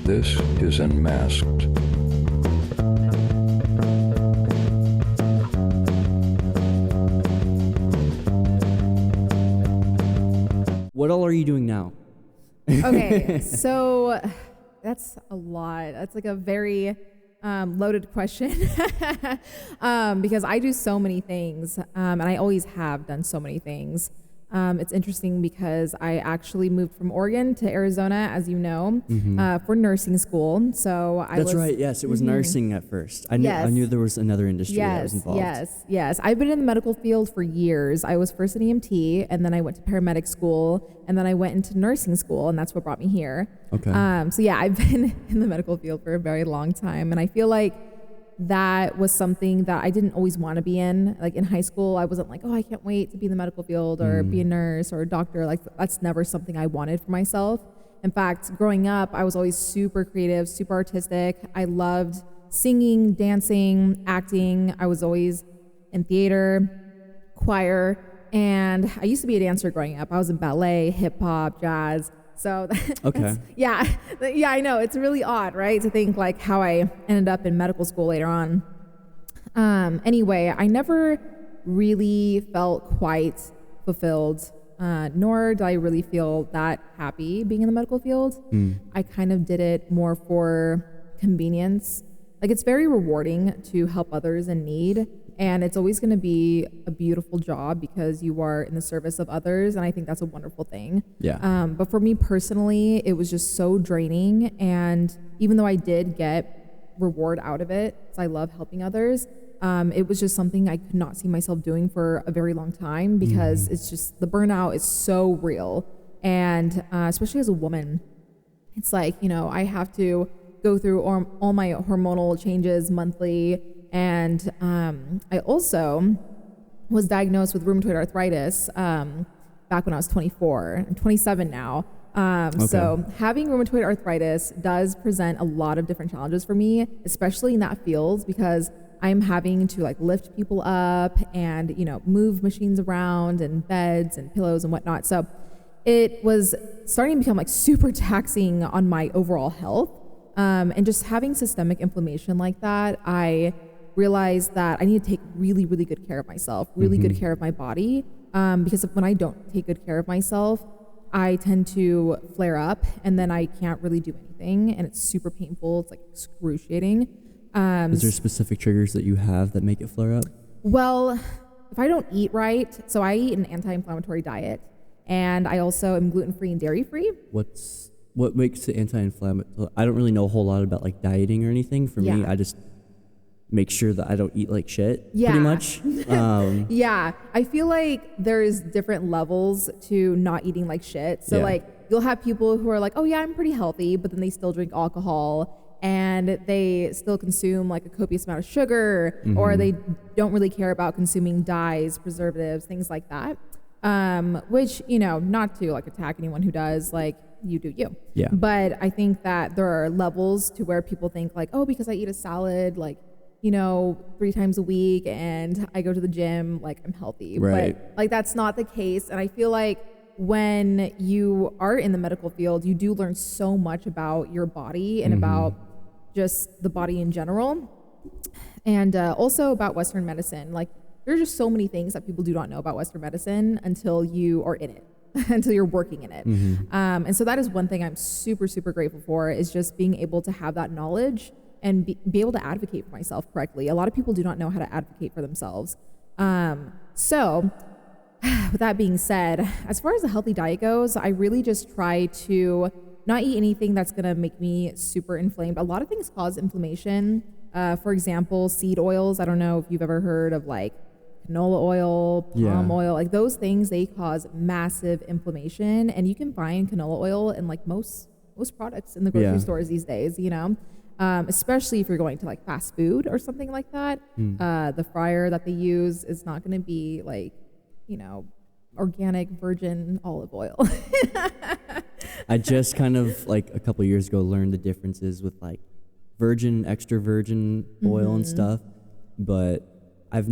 This is Unmasked. What all are you doing now? Okay, so that's a lot. That's like a very loaded question because I do so many things and I always have done so many things. It's interesting because I actually moved from Oregon to Arizona, as you know, for nursing school. So That's right. Yes, it was nursing at first. I knew there was another industry that was involved. Yes. I've been in the medical field for years. I was first an EMT, and then I went to paramedic school, and then I went into nursing school, and that's what brought me here. Okay. So yeah, I've been in the medical field for a very long time, and I feel like that was something that I didn't always want to be in. Like in high school, I wasn't like, oh, I can't wait to be in the medical field or be a nurse or a doctor. Like that's never something I wanted for myself. In fact, growing up, I was always super creative, super artistic. I loved singing, dancing, acting. I was always in theater, choir, and I used to be a dancer growing up. I was in ballet, hip hop, jazz. So okay. Yeah, I know. It's really odd, right? To think like how I ended up in medical school later on. Anyway, I never really felt quite fulfilled, nor did I really feel that happy being in the medical field. I kind of did it more for convenience. Like it's very rewarding to help others in need. And it's always going to be a beautiful job because you are in the service of others. And I think that's a wonderful thing. Yeah. But for me personally, it was just so draining. And even though I did get reward out of it, because I love helping others, it was just something I could not see myself doing for a very long time because it's just the burnout is so real. And especially as a woman, it's like, you know, I have to go through all my hormonal changes monthly. And I also was diagnosed with rheumatoid arthritis back when I was 24. I'm 27 now. So having rheumatoid arthritis does present a lot of different challenges for me, especially in that field, because I'm having to like lift people up and, you know, move machines around and beds and pillows and whatnot. So it was starting to become like super taxing on my overall health. And just having systemic inflammation like that, I realized that I need to take really, really good care of myself, really good care of my body. Because when I don't take good care of myself, I tend to flare up and then I can't really do anything. And it's super painful. It's like excruciating. Is there specific triggers that you have that make it flare up? Well, if I don't eat right, so I eat an anti-inflammatory diet and I also am gluten-free and dairy-free. What makes it anti-inflammatory? I don't really know a whole lot about like dieting or anything. For me, I just make sure that I don't eat like shit, pretty much. Yeah, I feel like there's different levels to not eating like shit. So like you'll have people who are like, oh yeah, I'm pretty healthy, but then they still drink alcohol and they still consume like a copious amount of sugar, or they don't really care about consuming dyes, preservatives, things like that. Which, you know, not to like attack anyone who does, like you do you. Yeah. But I think that there are levels to where people think like, oh, because I eat a salad, like, you know, 3 times a week and I go to the gym, like I'm healthy. Right. But like that's not the case. And I feel like when you are in the medical field, you do learn so much about your body and about just the body in general. And also about Western medicine. Like there's just so many things that people do not know about Western medicine until you are in it, until you're working in it. And so that is one thing I'm super, super grateful for, is just being able to have that knowledge and be able to advocate for myself correctly. A lot of people do not know how to advocate for themselves. So with that being said, as far as a healthy diet goes, I really just try to not eat anything that's going to make me super inflamed. A lot of things cause inflammation. For example, seed oils. I don't know if you've ever heard of like canola oil, palm oil, like those things, they cause massive inflammation. And you can find canola oil in like most products in the grocery stores these days, you know? Especially if you're going to like fast food or something like that. The fryer that they use is not going to be like, you know, organic virgin olive oil. I just kind of like a couple years ago learned the differences with like virgin, extra virgin oil and stuff, but I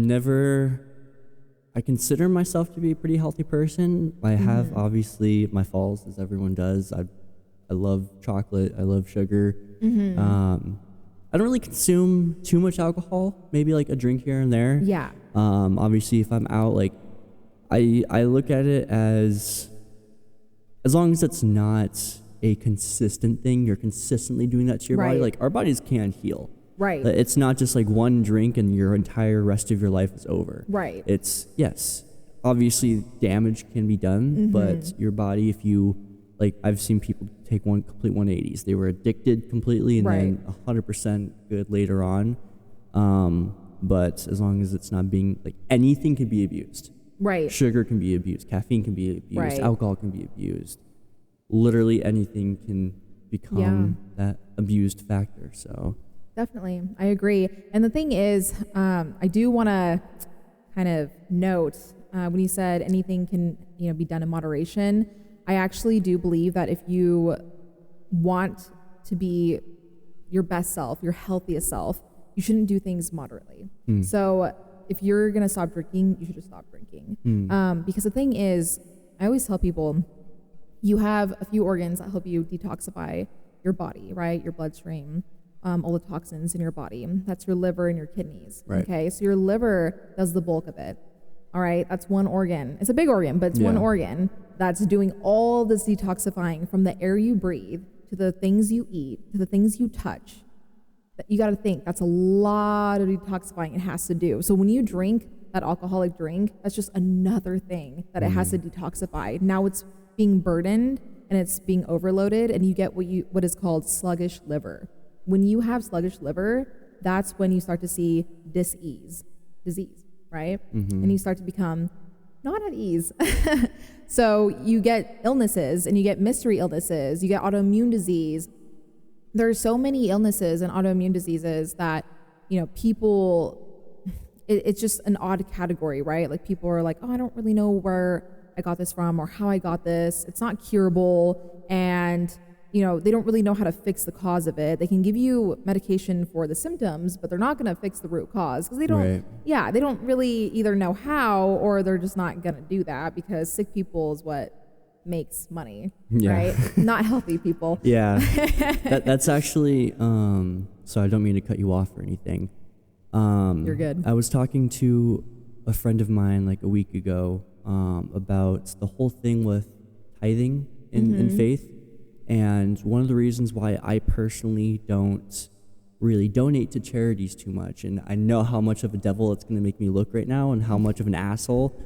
consider myself to be a pretty healthy person. I have obviously my faults, as everyone does. I love chocolate. I love sugar. Mm-hmm. I don't really consume too much alcohol. Maybe like a drink here and there. Yeah. Obviously, if I'm out, like I look at it as long as it's not a consistent thing, you're consistently doing that to your body. Right. Like our bodies can heal. Right. It's not just like one drink and your entire rest of your life is over. Right. It's, yes, obviously damage can be done, Mm-hmm. but your body, if you, like I've seen people take one complete 180s. They were addicted completely and then 100% good later on. But as long as it's not being, like anything can be abused. Right. Sugar can be abused. Caffeine can be abused. Right. Alcohol can be abused. Literally anything can become that abused factor. So Definitely. I agree. And the thing is, I do want to kind of note when you said anything can, be done in moderation. I actually do believe that if you want to be your best self, your healthiest self, you shouldn't do things moderately. So if you're going to stop drinking, you should just stop drinking. Because the thing is, I always tell people, you have a few organs that help you detoxify your body, right? Your bloodstream, all the toxins in your body. That's your liver and your kidneys. Right. Okay, so your liver does the bulk of it. All right, that's one organ. It's a big organ, but it's one organ that's doing all this detoxifying from the air you breathe to the things you eat to the things you touch. You got to think that's a lot of detoxifying it has to do. So when you drink that alcoholic drink, that's just another thing that it has to detoxify. Now it's being burdened and it's being overloaded, and you get what is called sluggish liver. When you have sluggish liver, that's when you start to see disease, right? And you start to become not at ease. So you get illnesses and you get mystery illnesses, you get autoimmune disease. There are so many illnesses and autoimmune diseases that, people, it's just an odd category, right? Like people are like, oh, I don't really know where I got this from or how I got this. It's not curable. And they don't really know how to fix the cause of it. They can give you medication for the symptoms, but they're not going to fix the root cause because they don't, they don't really either know how or they're just not going to do that because sick people is what makes money, right? Not healthy people. Yeah, that's actually, so I don't mean to cut you off or anything. You're good. I was talking to a friend of mine like a week ago about the whole thing with tithing in faith. And one of the reasons why I personally don't really donate to charities too much, and I know how much of a devil it's going to make me look right now and how much of an asshole,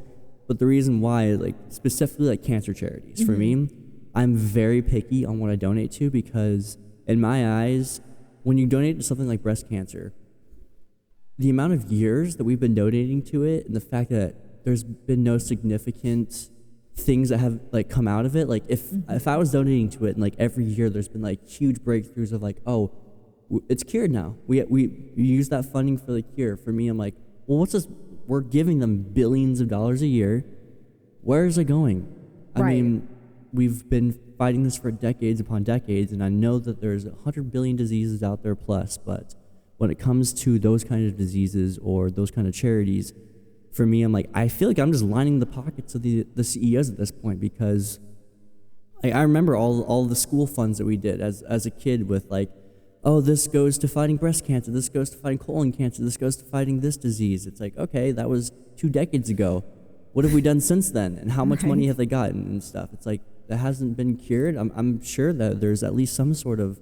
but the reason why, like specifically like cancer charities, for me, I'm very picky on what I donate to because in my eyes, when you donate to something like breast cancer, the amount of years that we've been donating to it and the fact that there's been no significant things that have like come out of it, like if I was donating to it and like every year there's been like huge breakthroughs of like, oh, it's cured now, we use that funding for the cure. For me, I'm like, well, what's this? We're giving them billions of dollars a year. Where is it going? I mean, we've been fighting this for decades upon decades, and I know that there's 100 billion diseases out there plus, but when it comes to those kind of diseases or those kind of charities, for me, I'm like, I feel like I'm just lining the pockets of the CEOs at this point because I remember all the school funds that we did as a kid with like, oh, this goes to fighting breast cancer, this goes to fighting colon cancer, this goes to fighting this disease. It's like, okay, that was 2 decades ago. What have we done since then? And how much money have they gotten and stuff? It's like, that hasn't been cured. I'm sure that there's at least some sort of,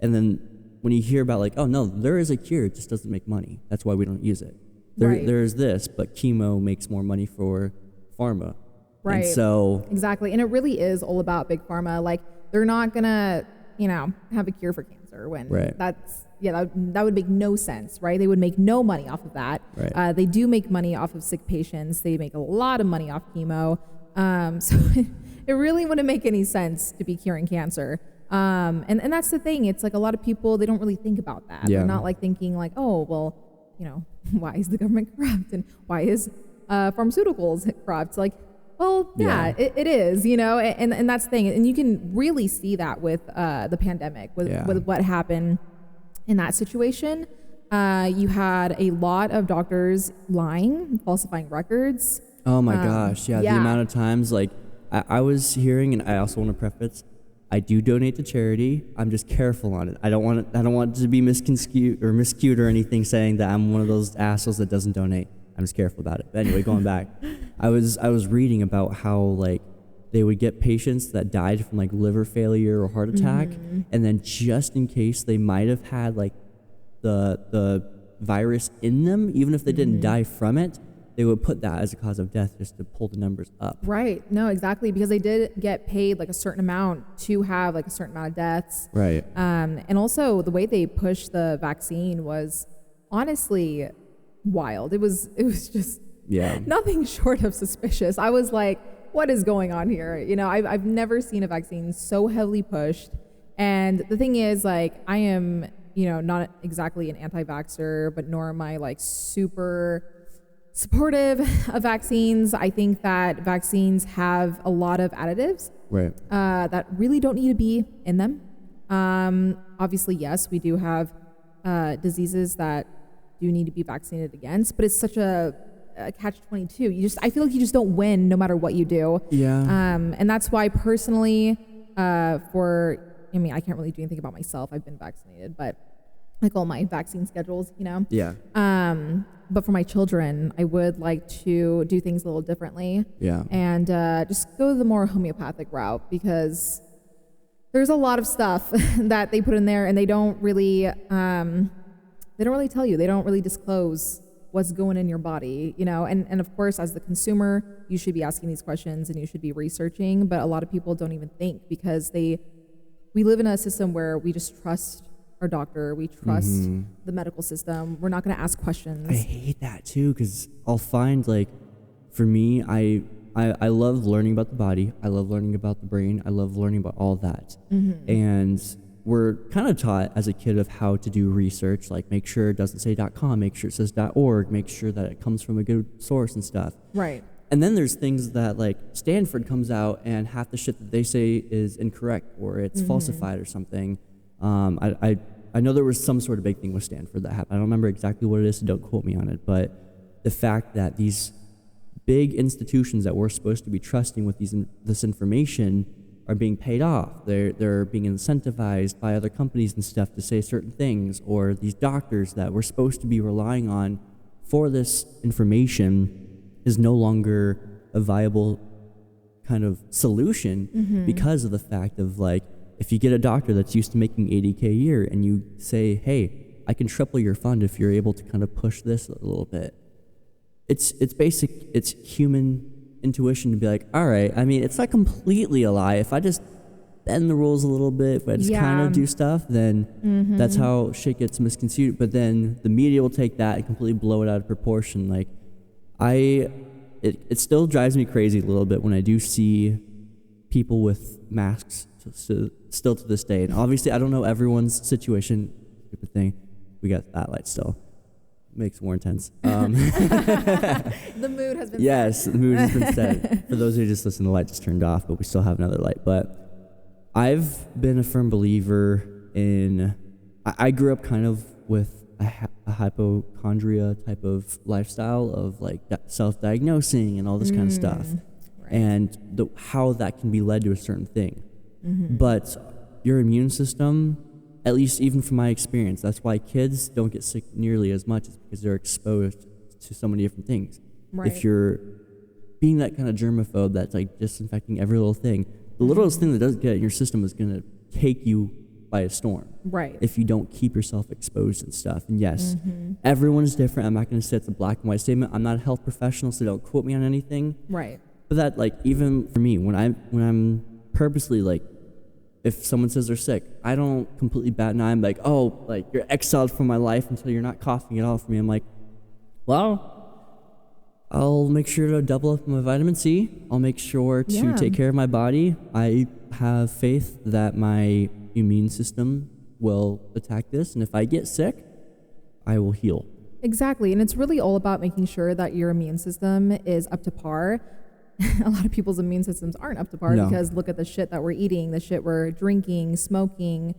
and then when you hear about like, oh no, there is a cure, it just doesn't make money. That's why we don't use it. There's this, but chemo makes more money for pharma. Right. And so exactly. And it really is all about big pharma. Like they're not gonna, have a cure for cancer when that's, that would make no sense, right? They would make no money off of that. Right. They do make money off of sick patients. They make a lot of money off chemo. So it really wouldn't make any sense to be curing cancer. And that's the thing. It's like a lot of people, they don't really think about that. Yeah. They're not like thinking like, oh, well, why is the government corrupt and why is pharmaceuticals corrupt? Like, well, it is, and that's the thing. And you can really see that with the pandemic, with what happened in that situation. You had a lot of doctors lying, falsifying records. Oh my gosh, the amount of times, like, I was hearing, and I also want to preface, I do donate to charity. I'm just careful on it. I don't want it to be miscued or anything saying that I'm one of those assholes that doesn't donate. I'm just careful about it. But anyway, going back, I was reading about how like they would get patients that died from like liver failure or heart attack, and then just in case they might have had like the virus in them, even if they didn't die from it, they would put that as a cause of death just to pull the numbers up. Right. No, exactly. Because they did get paid like a certain amount to have like a certain amount of deaths. Right. And also the way they pushed the vaccine was honestly wild. It was just nothing short of suspicious. I was like, what is going on here? You know, I've never seen a vaccine so heavily pushed. And the thing is, like, I am, you know, not exactly an anti-vaxxer, but nor am I like super supportive of vaccines. I think that vaccines have a lot of additives that really don't need to be in them. Obviously, yes, we do have diseases that do need to be vaccinated against, but it's such a catch-22. I feel like you just don't win no matter what you do. Yeah. And that's why personally, I can't really do anything about myself. I've been vaccinated, but like all my vaccine schedules, you know? Yeah. But for my children, I would like to do things a little differently. Yeah. And just go the more homeopathic route, because there's a lot of stuff that they put in there, and they don't really tell you. They don't really disclose what's going in your body, you know? And of course, as the consumer, you should be asking these questions and you should be researching, but a lot of people don't even think, because we live in a system where we just trust our doctor, we trust the medical system. We're not going to ask questions. I hate that too, because I'll find, like, for me, I love learning about the body. I love learning about the brain. I love learning about all that. And we're kind of taught as a kid of how to do research, like make sure it doesn't say .com, make sure it says .org, make sure that it comes from a good source and stuff. Right. And then there's things that, like, Stanford comes out and half the shit that they say is incorrect or it's falsified or something. I know there was some sort of big thing with Stanford that happened. I don't remember exactly what it is, so don't quote me on it. But the fact that these big institutions that we're supposed to be trusting with this information are being paid off. They're being incentivized by other companies and stuff to say certain things, or these doctors that we're supposed to be relying on for this information is no longer a viable kind of solution because of the fact of, like, if you get a doctor that's used to making $80K a year and you say, hey, I can triple your fund if you're able to kind of push this a little bit. It's human intuition to be like, all right, I mean, it's not completely a lie. If I just bend the rules a little bit, if I just kind of do stuff, then that's how shit gets misconstrued. But then the media will take that and completely blow it out of proportion. Like, it still drives me crazy a little bit when I do see people with masks still to this day. And obviously, I don't know everyone's situation. Stupid thing. We got that light still. Makes it more intense. The mood has been Yes, the mood has been set. For those who just listen, the light just turned off, but we still have another light. But I've been a firm believer in... I grew up kind of with a hypochondria type of lifestyle of, like, self-diagnosing and all this kind of stuff. Right. And how that can be led to a certain thing. But your immune system, at least even from my experience, that's why kids don't get sick nearly as much, is because they're exposed to so many different things. Right. If you're being that kind of germaphobe that's, like, disinfecting every little thing, the littlest thing that does get in your system is going to take you by a storm. Right. If you don't keep yourself exposed and stuff. And yes, everyone's different. I'm not going to say it's a black and white statement. I'm not a health professional, so don't quote me on anything. Right. But that, like, even for me, when I'm purposely, like, if someone says they're sick, I don't completely bat an eye. I'm like, oh, like, you're exiled from my life until you're not coughing at all for me. I'm like, well, I'll make sure to double up my vitamin C. I'll make sure to take care of my body. I have faith that my immune system will attack this. And if I get sick, I will heal. Exactly. And it's really all about making sure that your immune system is up to par. A lot of people's immune systems aren't up to par because look at the shit that we're eating, the shit we're drinking, smoking,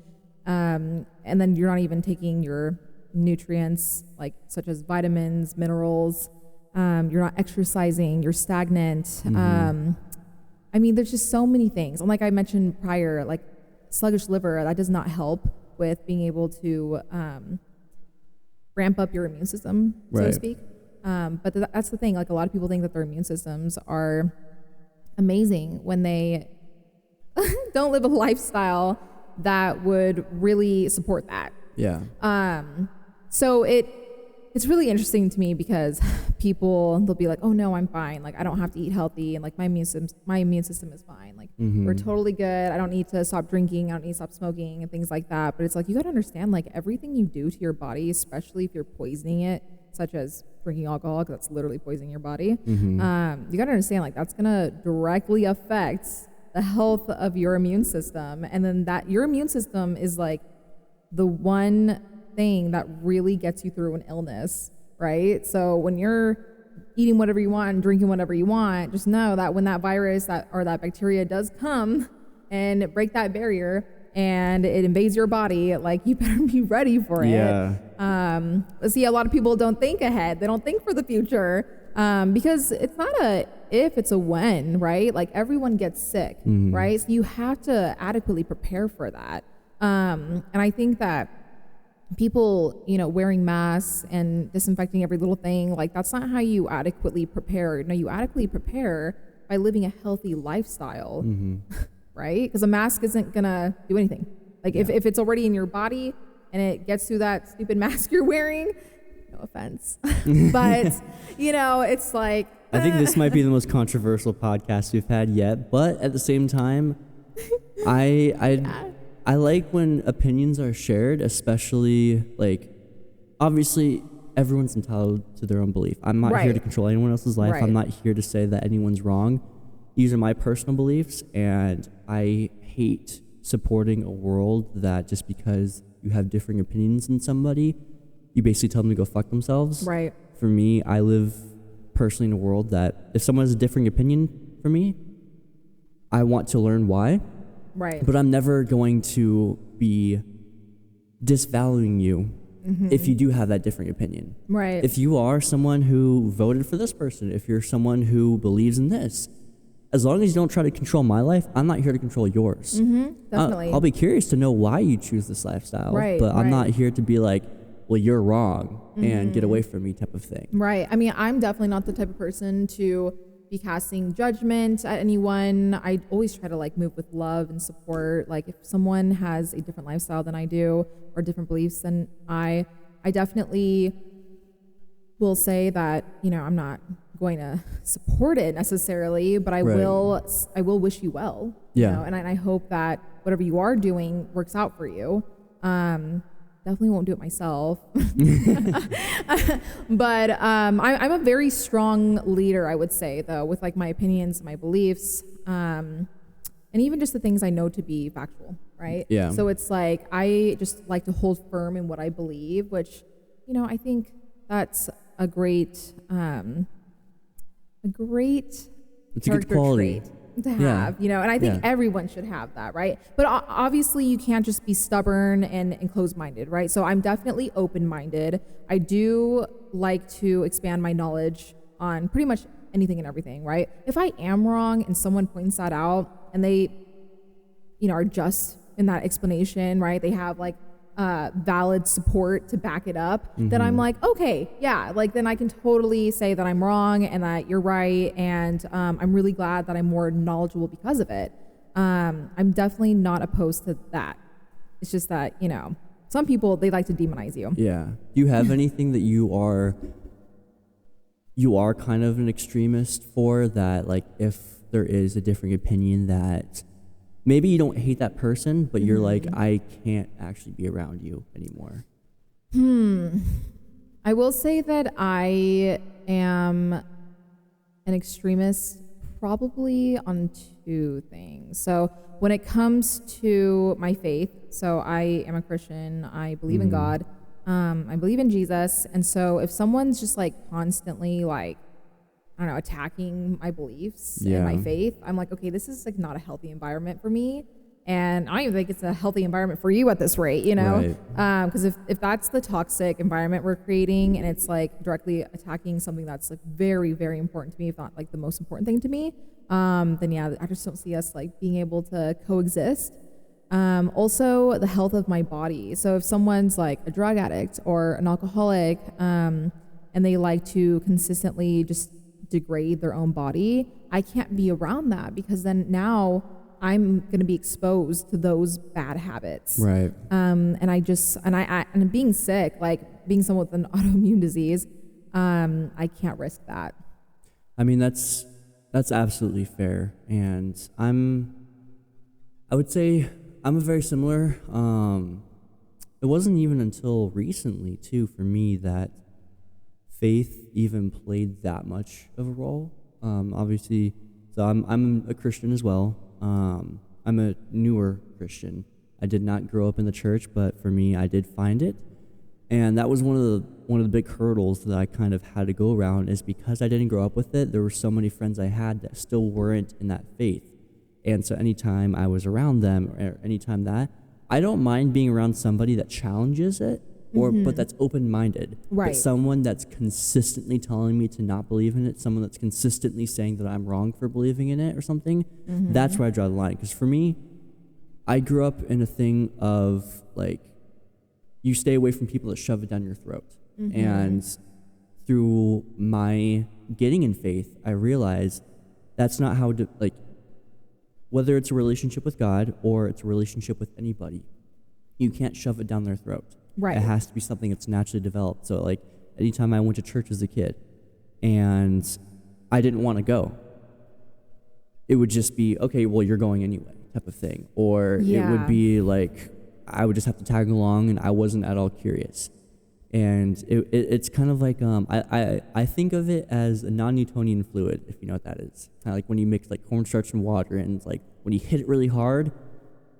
and then you're not even taking your nutrients, like such as vitamins, minerals. You're not exercising, you're stagnant. I mean, there's just so many things. And like I mentioned prior, like sluggish liver, that does not help with being able to ramp up your immune system, so to Right. speak. But that's the thing. Like, a lot of people think that their immune systems are amazing when they don't live a lifestyle that would really support that. Yeah. So it's really interesting to me because they'll be like, oh no, I'm fine. Like, I don't have to eat healthy. And like, my immune system is fine. Like, we're totally good. I don't need to stop drinking. I don't need to stop smoking and things like that. But it's like, you got to understand, like, everything you do to your body, especially if you're poisoning it, such as drinking alcohol, because that's literally poisoning your body. You got to understand, like, that's going to directly affect the health of your immune system. And then that your immune system is like the one thing that really gets you through an illness, right? So when you're eating whatever you want and drinking whatever you want, just know that when that virus or that bacteria does come and break that barrier and it invades your body, like, you better be ready for it. Yeah. See, a lot of people don't think ahead. They don't think for the future, because it's not a if, it's a when, right? Like, everyone gets sick, right? So you have to adequately prepare for that. And I think that people, wearing masks and disinfecting every little thing, like, that's not how you adequately prepare. No, you adequately prepare by living a healthy lifestyle, right? Because a mask isn't gonna do anything. Like, if it's already in your body and it gets through that stupid mask you're wearing, no offense, but it's like, I think this might be the most controversial podcast we've had yet, but at the same time, I like when opinions are shared, especially, like, obviously everyone's entitled to their own belief. I'm not here to control anyone else's life. Right. I'm not here to say that anyone's wrong. These are my personal beliefs, and I hate supporting a world that just because you have differing opinions than somebody, you basically tell them to go fuck themselves. Right. For me, I live personally in a world that if someone has a differing opinion from me, I want to learn why. Right. But I'm never going to be disvaluing you if you do have that differing opinion. Right. If you are someone who voted for this person, if you're someone who believes in this, as long as you don't try to control my life, I'm not here to control yours. Definitely. I'll be curious to know why you choose this lifestyle, Right, but I'm right. not here to be like, well, you're wrong and get away from me type of thing. Right. I mean, I'm definitely not the type of person to be casting judgment at anyone. I always try to, like, move with love and support. Like, if someone has a different lifestyle than I do or different beliefs than I definitely will say that, I'm not going to support it necessarily, but I Right. will wish you well. Yeah. And I hope that whatever you are doing works out for you. Definitely won't do it myself. But I'm a very strong leader, I would say, though, with, like, my opinions, my beliefs, and even just the things I know to be factual, right? Yeah. So it's like, I just like to hold firm in what I believe, which, I think that's a great It's a good character quality. trait to Yeah. have, and I think Yeah. everyone should have that, right? But obviously you can't just be stubborn and closed-minded, right? So I'm definitely open-minded. I do like to expand my knowledge on pretty much anything and everything, right? If I am wrong and someone points that out and they, are just in that explanation, right? They have, like, valid support to back it up, then I'm like, okay, yeah, like, then I can totally say that I'm wrong and that you're right, and I'm really glad that I'm more knowledgeable because of it. I'm definitely not opposed to that. It's just that, some people, they like to demonize you. Yeah. Do you have anything that you are kind of an extremist for, that, like, if there is a differing opinion that maybe you don't hate that person, but you're like, I can't actually be around you anymore? I will say that I am an extremist probably on two things. So when it comes to my faith, so I am a Christian, I believe in God, I believe in Jesus. And so if someone's just, like, constantly, like, I don't know, attacking my beliefs and my faith, I'm like, okay, this is, like, not a healthy environment for me. And I don't even think it's a healthy environment for you at this rate, Right. Because if that's the toxic environment we're creating and it's, like, directly attacking something that's, like, very, very important to me, if not, like, the most important thing to me, then yeah, I just don't see us, like, being able to coexist. Also the health of my body. So if someone's like a drug addict or an alcoholic, and they like to consistently just degrade their own body, I can't be around that, because then now I'm going to be exposed to those bad habits. Right. And being sick, like being someone with an autoimmune disease, I can't risk that. I mean, that's absolutely fair. And I would say I'm a very similar. It wasn't even until recently too for me that faith even played that much of a role. Obviously, so I'm a Christian as well. I'm a newer Christian. I did not grow up in the church, but for me, I did find it, and that was one of the big hurdles that I kind of had to go around. Is because I didn't grow up with it. There were so many friends I had that still weren't in that faith, and so anytime I was around them, or anytime that, I don't mind being around somebody that challenges it, but that's open-minded. Right. But someone that's consistently telling me to not believe in it, someone that's consistently saying that I'm wrong for believing in it or something, that's where I draw the line. Because for me, I grew up in a thing of, like, you stay away from people that shove it down your throat. And through my getting in faith, I realized that's not how to, like, whether it's a relationship with God or it's a relationship with anybody, you can't shove it down their throat. Right. It has to be something that's naturally developed. So, like, anytime I went to church as a kid and I didn't want to go, it would just be, okay, well, you're going anyway, type of thing. Or it would be like, I would just have to tag along, and I wasn't at all curious. And it's kind of like, I think of it as a non-Newtonian fluid, if you know what that is. Kind of like when you mix like cornstarch and water, and it's like when you hit it really hard,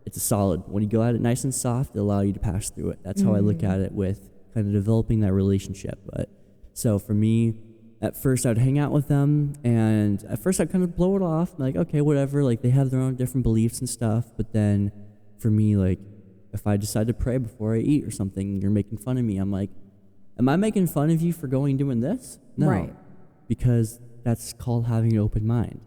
it's a solid. When you go at it nice and soft, it allows you to pass through it. That's how I look at it with kind of developing that relationship. But so for me, at first I'd hang out with them, and at first I'd kind of blow it off, like, okay, whatever, like they have their own different beliefs and stuff. But then for me, like, if I decide to pray before I eat or something, you're making fun of me, I'm like, am I making fun of you for going and doing this? No. Right. Because that's called having an open mind.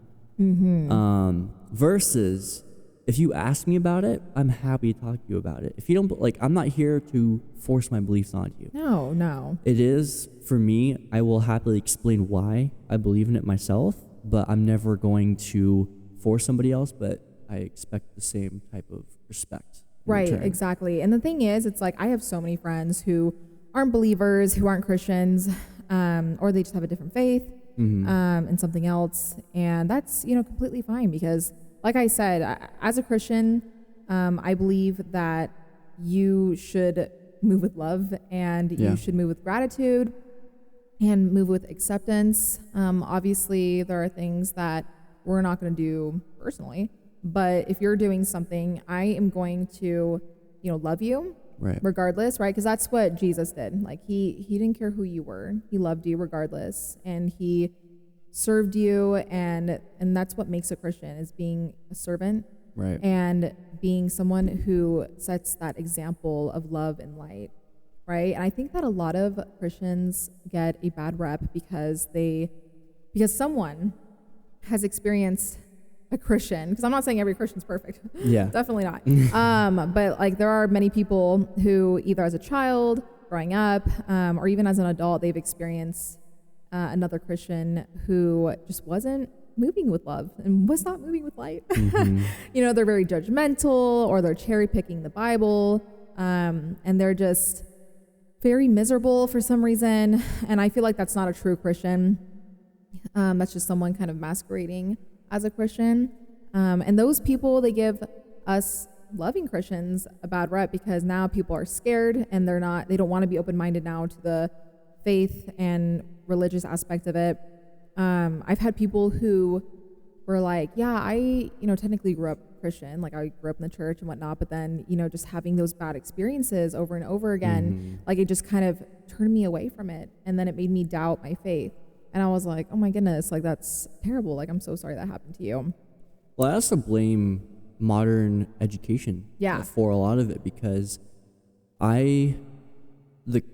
Versus, if you ask me about it, I'm happy to talk to you about it. If you don't, like, I'm not here to force my beliefs on you. No. It is, for me, I will happily explain why I believe in it myself, but I'm never going to force somebody else, but I expect the same type of respect. Right, exactly. And the thing is, it's like, I have so many friends who aren't believers, who aren't Christians, or they just have a different faith, and something else. And that's, completely fine, because like I said, as a Christian, I believe that you should move with love, and you should move with gratitude and move with acceptance. Obviously, there are things that we're not going to do personally, but if you're doing something, I am going to, love you. Right. Regardless, right? Because that's what Jesus did. Like, he didn't care who you were. He loved you regardless, and he served you, and that's what makes a Christian, is being a servant, right? And being someone who sets that example of love and light, right? And I think that a lot of Christians get a bad rep because someone has experienced a Christian, because I'm not saying every Christian's perfect. Yeah. Definitely not. But like, there are many people who either as a child, growing up, or even as an adult, they've experienced another Christian who just wasn't moving with love and was not moving with light. They're very judgmental, or they're cherry picking the Bible, and they're just very miserable for some reason. And I feel like that's not a true Christian. That's just someone kind of masquerading as a Christian. And those people, they give us loving Christians a bad rep, because now people are scared, and they don't want to be open-minded now to the faith and religious aspect of it. I've had people who were like, yeah, I, technically grew up Christian, like I grew up in the church and whatnot, but then, just having those bad experiences over and over again, like, it just kind of turned me away from it. And then it made me doubt my faith. And I was like, oh my goodness, like, that's terrible. Like, I'm so sorry that happened to you. Well, I also blame modern education for a lot of it, because the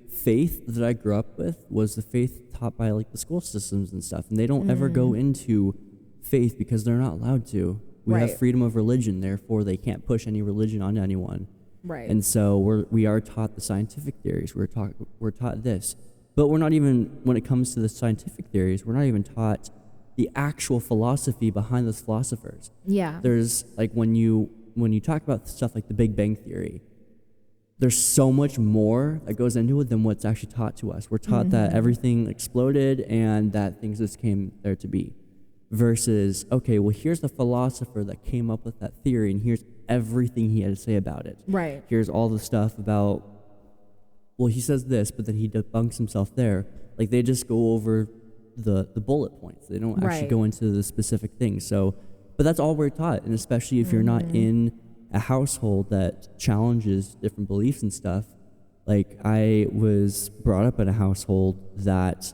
faith that I grew up with was the faith taught by, like, the school systems and stuff. And they don't ever go into faith because they're not allowed to. We have Right. freedom of religion, therefore they can't push any religion on anyone. Right. And so we are taught the scientific theories. We're taught this, but we're not even, when it comes to the scientific theories, we're not even taught the actual philosophy behind those philosophers. Yeah. There's like when you talk about stuff like the Big Bang Theory, there's so much more that goes into it than what's actually taught to us. We're taught that everything exploded and that things just came there to be. Versus, okay, well, here's the philosopher that came up with that theory, and here's everything he had to say about it. Right. Here's all the stuff about, well, he says this, but then he debunks himself there. Like, they just go over the bullet points. They don't actually Right. go into the specific things. So, but that's all we're taught. And especially if you're not in a household that challenges different beliefs and stuff. Like, I was brought up in a household that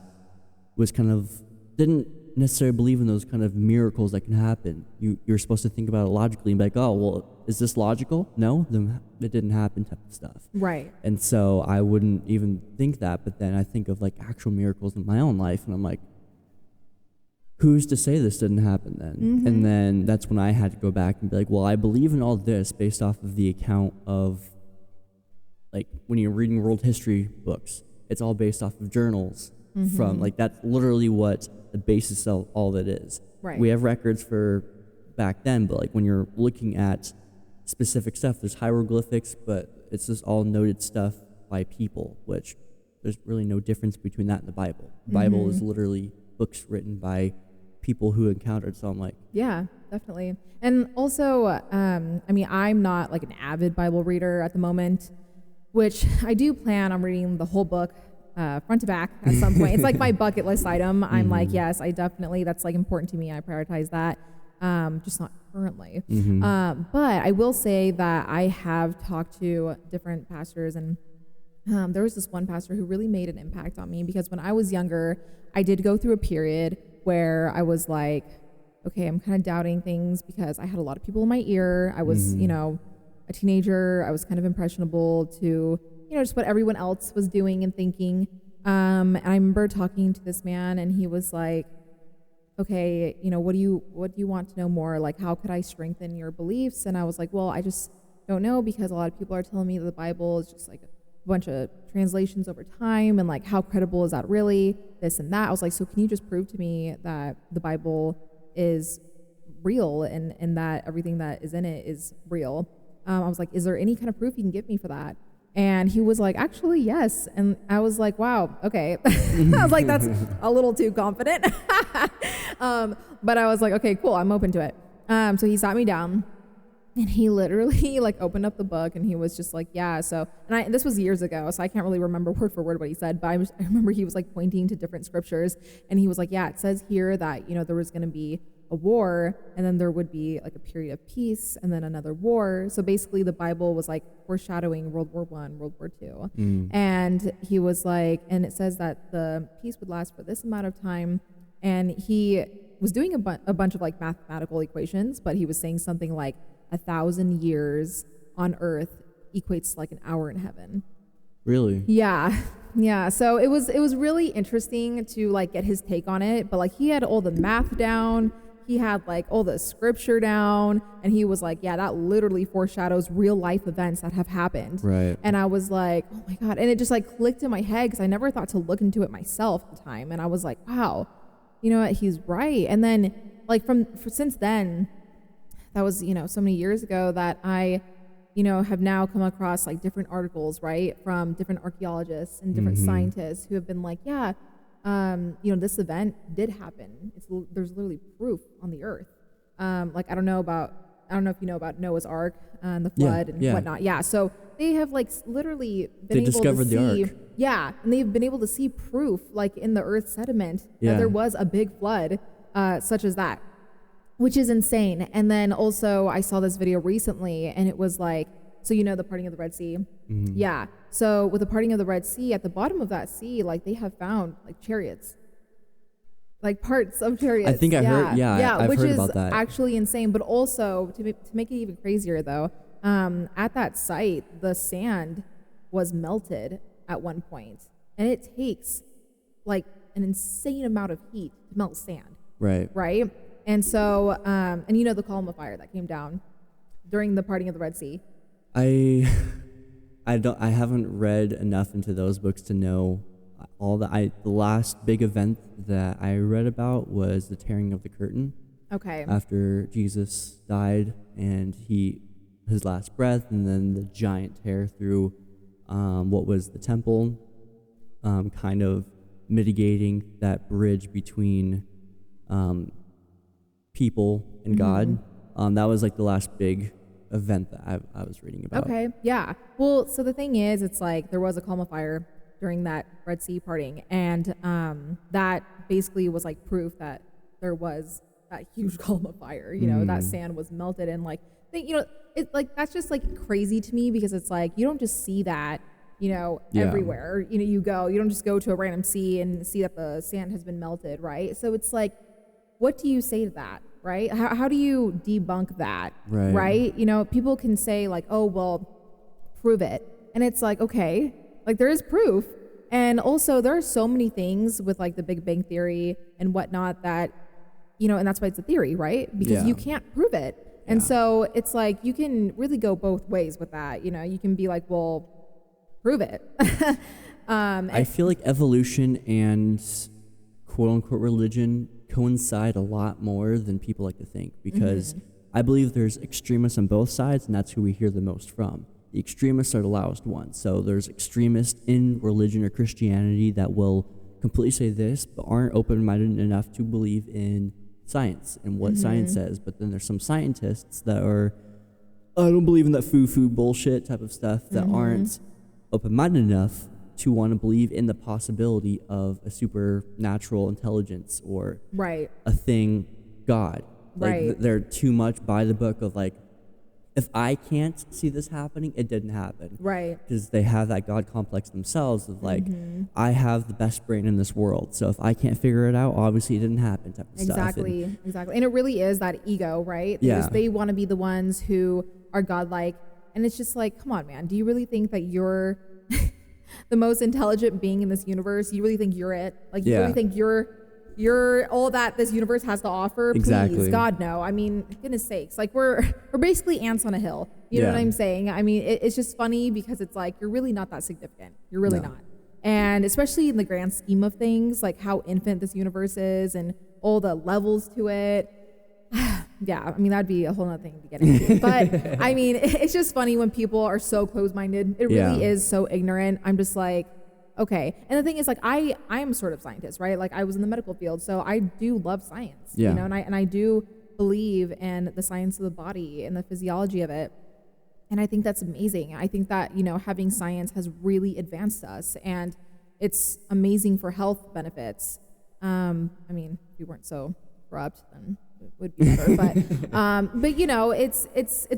was kind of, didn't necessarily believe in those kind of miracles that can happen. You're supposed to think about it logically and be like, oh, well, is this logical? No, then it didn't happen type of stuff. Right. And so I wouldn't even think that, but then I think of like actual miracles in my own life, and I'm like, who's to say this didn't happen then? And then that's when I had to go back and be like, well, I believe in all this based off of the account of, like, when you're reading world history books, it's all based off of journals from, like, that's literally what the basis of all of it is. Right. We have records for back then, but like when you're looking at specific stuff, there's hieroglyphics, but it's just all noted stuff by people, which there's really no difference between that and the Bible. The Bible is literally books written by people who encountered. So I'm like, Yeah, definitely. And also, I mean, I'm not like an avid Bible reader at the moment, which I do plan on reading the whole book front to back at some point. It's like my bucket list item. I'm like, yes, I definitely, that's like important to me. I prioritize that. Just not currently. But I will say that I have talked to different pastors, and there was this one pastor who really made an impact on me, because when I was younger, I did go through a period where I was like, okay, I'm kind of doubting things because I had a lot of people in my ear. I was, you know, a teenager. I was kind of impressionable to, you know, just what everyone else was doing and thinking. And I remember talking to this man, and he was like, okay, you know, what do you want to know more? Like, how could I strengthen your beliefs? And I was like, well, I just don't know, because a lot of people are telling me that the Bible is just like a bunch of translations over time, and like, how credible is that really? This and that. I was like, so can you just prove to me that the Bible is real and that everything that is in it is real? I was like, is there any kind of proof you can give me for that? And he was like, actually, yes. And I was like, wow, okay. I was like, that's a little too confident. But I was like, okay, cool, I'm open to it. So he sat me down, and he literally like opened up the book, and he was just like, yeah. So, and this was years ago, so I can't really remember word for word what he said, but I remember he was like pointing to different scriptures, and he was like, yeah, it says here that, you know, there was going to be a war, and then there would be like a period of peace, and then another war. So basically the Bible was like foreshadowing World War I, World War II. And he was like, and it says that the peace would last for this amount of time. And he was doing a bunch of like mathematical equations, but he was saying something like 1,000 years on earth equates to like an hour in heaven. really? Yeah. Yeah. So it was really interesting to like get his take on it, but like he had all the math down. He had like all the scripture down, and he was like, yeah, that literally foreshadows real life events that have happened. Right. And I was like, oh my God. And it just like clicked in my head, because I never thought to look into it myself at the time. And I was like, wow, you know what? He's right. And then like since then, that was, you know, so many years ago, that I, you know, have now come across like different articles, right, from different archaeologists and different scientists who have been like, yeah, you know, this event did happen. There's literally proof on the earth. Like, I don't know if you know about Noah's Ark and the flood and whatnot. Yeah. So they have like literally been able discovered to see, the ark. Yeah. And they've been able to see proof like in the earth sediment that there was a big flood, such as that, which is insane. And then also I saw this video recently, and it was like, so you know the parting of the Red Sea? Yeah. So with the parting of the Red Sea, at the bottom of that sea, like they have found like chariots, like parts of chariots. I think I heard, I've which heard is about that. actually insane. But also to make it even crazier though, at that site, the sand was melted at one point, and it takes like an insane amount of heat to melt sand. Right. Right. And so, and you know the column of fire that came down during the parting of the Red Sea. I haven't read enough into those books to know all that. The last big event that I read about was the tearing of the curtain. Okay. After Jesus died and his last breath, and then the giant tear through what was the temple, kind of mitigating that bridge between people and God. That was like the last big event that I was reading about. Okay, yeah. Well, so the thing is, it's like there was a column of fire during that Red Sea parting, and that basically was like proof that there was that huge column of fire. You know, that sand was melted, and like, you know, it like that's just like crazy to me because it's like you don't just see that, you know, everywhere. You know, you don't just go to a random sea and see that the sand has been melted, right? So it's like, what do you say to that? Right? How do you debunk that? Right? You know, people can say like, oh, well, prove it. And it's like, okay, like there is proof. And also there are so many things with like the Big Bang Theory and whatnot that, you know, and that's why it's a theory, right? Because you can't prove it. And so it's like, you can really go both ways with that. You know, you can be like, well, prove it. I feel like evolution and quote unquote religion coincide a lot more than people like to think, because I believe there's extremists on both sides, and that's who we hear the most from. The extremists are the loudest ones. So there's extremists in religion or Christianity that will completely say this, but aren't open-minded enough to believe in science and what science says. But then there's some scientists that are, I don't believe in that foo-foo bullshit type of stuff, that aren't open-minded enough to want to believe in the possibility of a supernatural intelligence or a thing, God. Like they're too much by the book of like, if I can't see this happening, it didn't happen. Right. Because they have that God complex themselves of like, I have the best brain in this world. So if I can't figure it out, obviously it didn't happen type of stuff. Exactly. And it really is that ego, right? Because they want to be the ones who are godlike. And it's just like, come on, man. Do you really think that you're the most intelligent being in this universe? You really think you're it? Like, you really think you're all that this universe has to offer? Exactly. Please, God, no. I mean, goodness sakes. Like, we're basically ants on a hill. You know what I'm saying? I mean, it's just funny because it's like, you're really not that significant. You're really not. And especially in the grand scheme of things, like how infinite this universe is and all the levels to it. I mean, that'd be a whole nother thing to get into. But I mean, it's just funny when people are so closed-minded. It really is so ignorant. I'm just like, okay. And the thing is, like, I'm a sort of scientist, right? Like, I was in the medical field, so I do love science, you know, and I do believe in the science of the body and the physiology of it. And I think that's amazing. I think that, you know, having science has really advanced us, and it's amazing for health benefits. I mean, if we weren't so corrupt, then it would be better. But you know, it's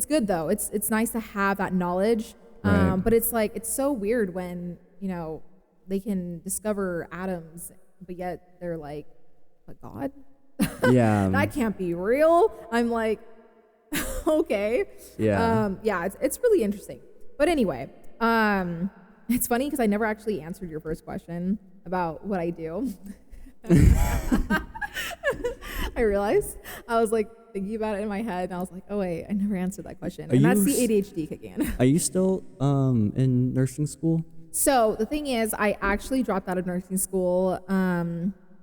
good though. It's nice to have that knowledge. But it's like, it's so weird when, you know, they can discover atoms, but yet they're like, but God? That can't be real. I'm like, okay. It's really interesting. But anyway, it's funny because I never actually answered your first question about what I do. I realized I was like thinking about it in my head, and I was like, oh wait, I never answered that question. And that's the ADHD kicking. Are you still in nursing school? So the thing is, I actually dropped out of nursing school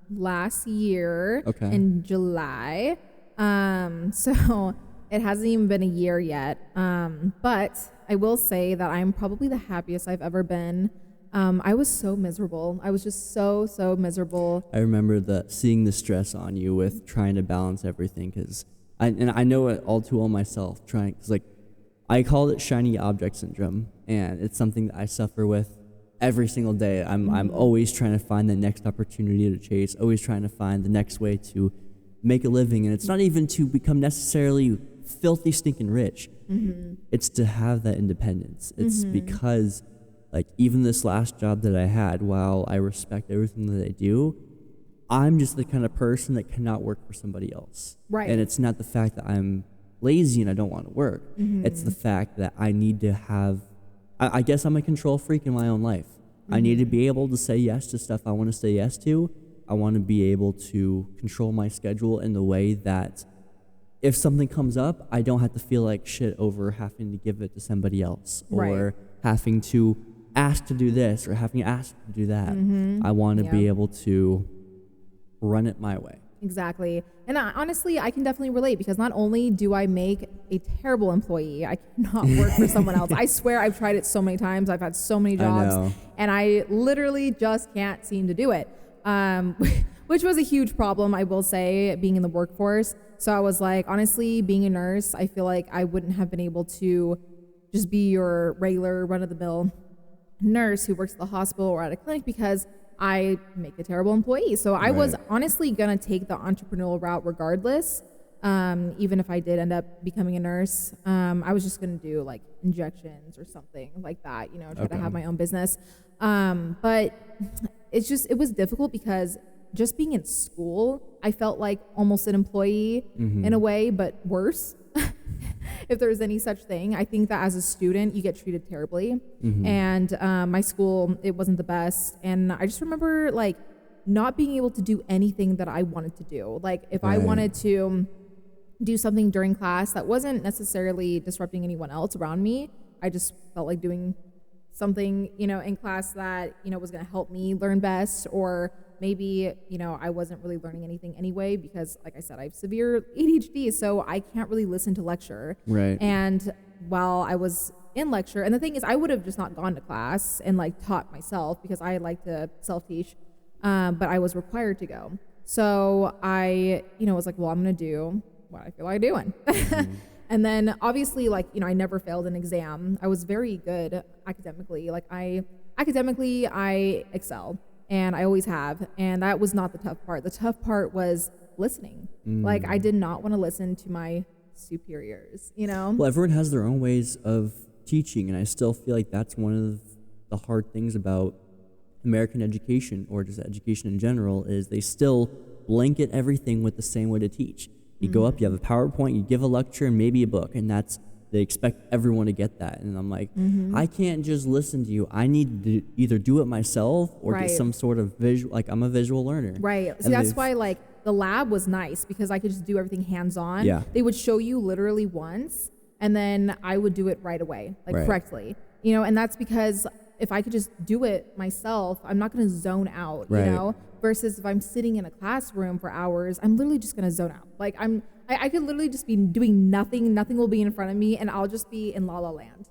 last year in July. So it hasn't even been a year yet. But I will say that I'm probably the happiest I've ever been. I was so miserable. I was just so miserable. I remember seeing the stress on you with trying to balance everything, because I know it all too well myself. Cause like, I call it shiny object syndrome, and it's something that I suffer with every single day. I'm always trying to find the next opportunity to chase, always trying to find the next way to make a living, and it's not even to become necessarily filthy stinking rich. It's to have that independence. It's because, like, even this last job that I had, while I respect everything that I do, I'm just the kind of person that cannot work for somebody else. Right. And it's not the fact that I'm lazy and I don't want to work. It's the fact that I need to have, I guess I'm a control freak in my own life. I need to be able to say yes to stuff I want to say yes to, I want to be able to control my schedule in the way that if something comes up, I don't have to feel like shit over having to give it to somebody else or having to ask to do this or having to ask to do that. I want to be able to run it my way. Exactly. And honestly, I can definitely relate because not only do I make a terrible employee, I cannot work for someone else. I swear I've tried it so many times. I've had so many jobs and I literally just can't seem to do it. Which was a huge problem, I will say, being in the workforce. So I was like, honestly, being a nurse, I feel like I wouldn't have been able to just be your regular run-of-the-mill nurse who works at the hospital or at a clinic because I make a terrible employee. So I was honestly going to take the entrepreneurial route regardless. Even if I did end up becoming a nurse, I was just going to do like injections or something like that, you know, try to have my own business. But it was difficult because just being in school, I felt like almost an employee in a way, but worse. If there's any such thing. I think that as a student, you get treated terribly. And my school, it wasn't the best. And I just remember like not being able to do anything that I wanted to do. Like if I wanted to do something during class that wasn't necessarily disrupting anyone else around me, I just felt like doing something, you know, in class that, you know, was going to help me learn best, or maybe, you know, I wasn't really learning anything anyway because, like I said, I have severe ADHD, so I can't really listen to lecture. And while I was in lecture, and the thing is, I would have just not gone to class and like taught myself because I like to self-teach, but I was required to go. So I, you know, was like, well, I'm going to do what I feel like doing. And then obviously, like, you know, I never failed an exam. I was very good academically. Like I excel. And I always have. And that was not the tough part. The tough part was listening. Like, I did not want to listen to my superiors, you know? Well, everyone has their own ways of teaching. And I still feel like that's one of the hard things about American education, or just education in general, is they still blanket everything with the same way to teach. You go up, you have a PowerPoint, you give a lecture, and maybe a book. And they expect everyone to get that. And I'm like, I can't just listen to you. I need to either do it myself or get some sort of visual, like I'm a visual learner. So that's why like the lab was nice because I could just do everything hands-on. They would show you literally once and then I would do it right away, like correctly, you know, and that's because if I could just do it myself, I'm not going to zone out, you know, versus if I'm sitting in a classroom for hours, I'm literally just going to zone out. Like I could literally just be doing nothing will be in front of me and I'll just be in La La Land.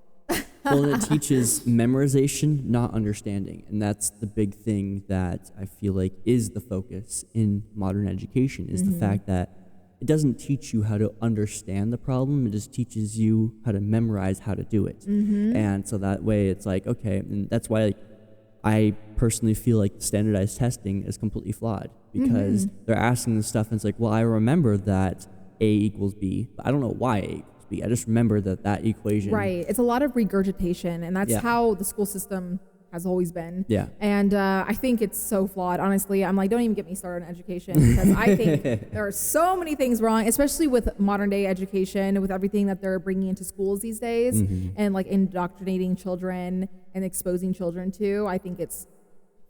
Well, and it teaches memorization, not understanding. And that's the big thing that I feel like is the focus in modern education, is the fact that it doesn't teach you how to understand the problem. It just teaches you how to memorize how to do it. And so that way it's like, okay, and that's why like, I personally feel like standardized testing is completely flawed because they're asking this stuff and it's like, well, I remember that A equals B, but I don't know why A equals B. I just remember that equation. It's a lot of regurgitation, and that's how the school system has always been. And I think it's so flawed, honestly. I'm like, don't even get me started on education because I think there are so many things wrong, especially with modern day education, with everything that they're bringing into schools these days and like indoctrinating children and exposing children to. I think it's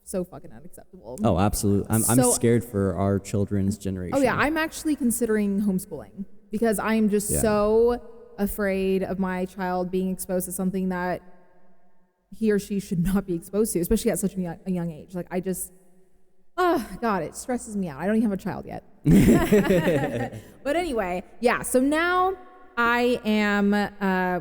so fucking unacceptable. Oh, absolutely. I'm scared for our children's generation. Oh yeah, I'm actually considering homeschooling because I'm just so afraid of my child being exposed to something that he or she should not be exposed to, especially at such a young age. Like I just, oh God, it stresses me out. I don't even have a child yet. But anyway, yeah. So now I am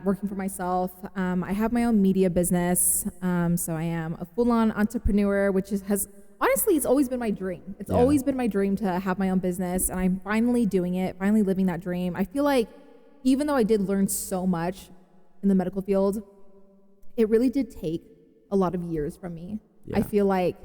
working for myself. I have my own media business. So I am a full-on entrepreneur, which has honestly, it's always been my dream. It's always been my dream to have my own business, and I'm finally doing it, finally living that dream. I feel like even though I did learn so much in the medical field, it really did take a lot of years from me. I feel like,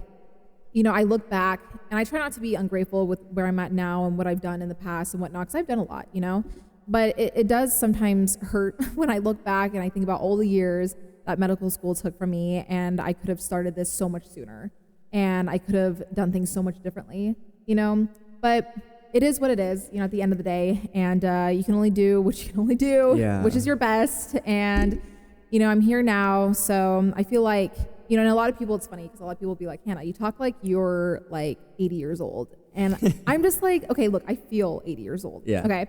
you know, I look back and I try not to be ungrateful with where I'm at now and what I've done in the past and whatnot, because I've done a lot, you know, but it does sometimes hurt when I look back and I think about all the years that medical school took from me, and I could have started this so much sooner and I could have done things so much differently, you know, but it is what it is, you know, at the end of the day, and you can only do what you can only do, which is your best. And you know, I'm here now, so I feel like you know, and a lot of people, it's funny because a lot of people will be like, Hannah, you talk like you're like 80 years old. And I'm just like, okay, look, I feel 80 years old. Yeah. Okay.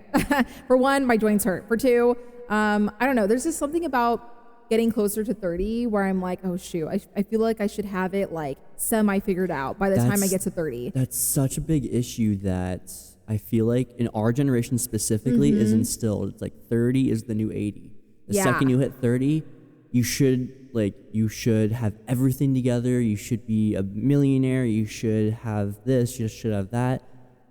For one, my joints hurt. For two, I don't know. There's just something about getting closer to 30 where I'm like, oh shoot, I feel like I should have it like semi figured out by the time I get to 30. That's such a big issue that I feel like in our generation specifically is instilled. It's like 30 is the new 80. The second you hit 30, you should have everything together. You should be a millionaire. You should have this. You should have that.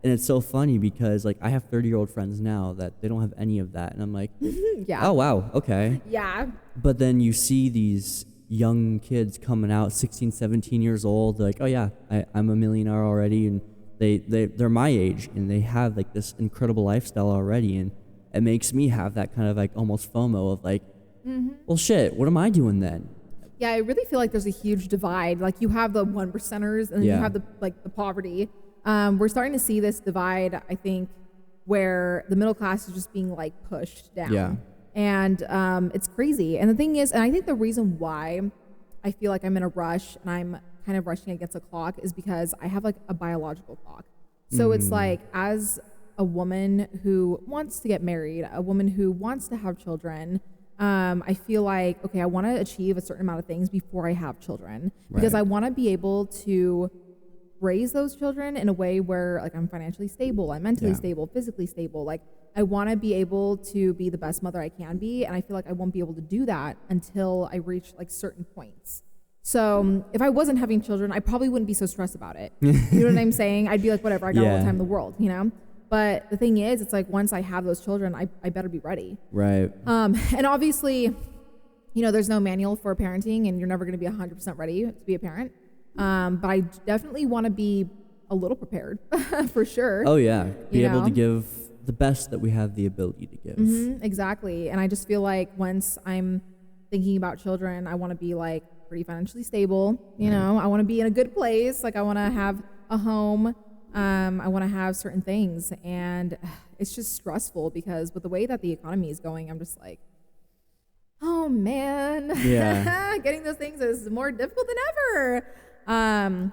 And it's so funny because like I have 30-year-old friends now that they don't have any of that. And I'm like, Yeah. oh, wow. Okay. Yeah. But then you see these young kids coming out 16, 17 years old. Like, oh yeah, I'm a millionaire already. And they're my age and they have like this incredible lifestyle already. And it makes me have that kind of like almost FOMO of like, well, shit, what am I doing then? Yeah, I really feel like there's a huge divide. Like you have the 1 percenters and then you have the poverty. We're starting to see this divide, I think, where the middle class is just being like pushed down. Yeah. And it's crazy. And the thing is, and I think the reason why I feel like I'm in a rush and I'm kind of rushing against a clock is because I have like a biological clock. So it's like as a woman who wants to get married, a woman who wants to have children, I feel like, okay, I want to achieve a certain amount of things before I have children because I want to be able to raise those children in a way where like I'm financially stable, I'm mentally stable, physically stable. Like I want to be able to be the best mother I can be. And I feel like I won't be able to do that until I reach like certain points. So if I wasn't having children, I probably wouldn't be so stressed about it. You know what I'm saying? I'd be like, whatever, I got all the time in the world, you know? But the thing is, it's like once I have those children, I better be ready. Right. And obviously, you know, there's no manual for parenting and you're never going to be 100% ready to be a parent. But I definitely want to be a little prepared for sure. Oh yeah. Be You able to know? give the best that we have the ability to give. Exactly. And I just feel like once I'm thinking about children, I want to be like pretty financially stable. You know, I want to be in a good place. Like I want to have a home. I want to have certain things. And it's just stressful because with the way that the economy is going, I'm just like, oh man, Yeah. getting those things is more difficult than ever.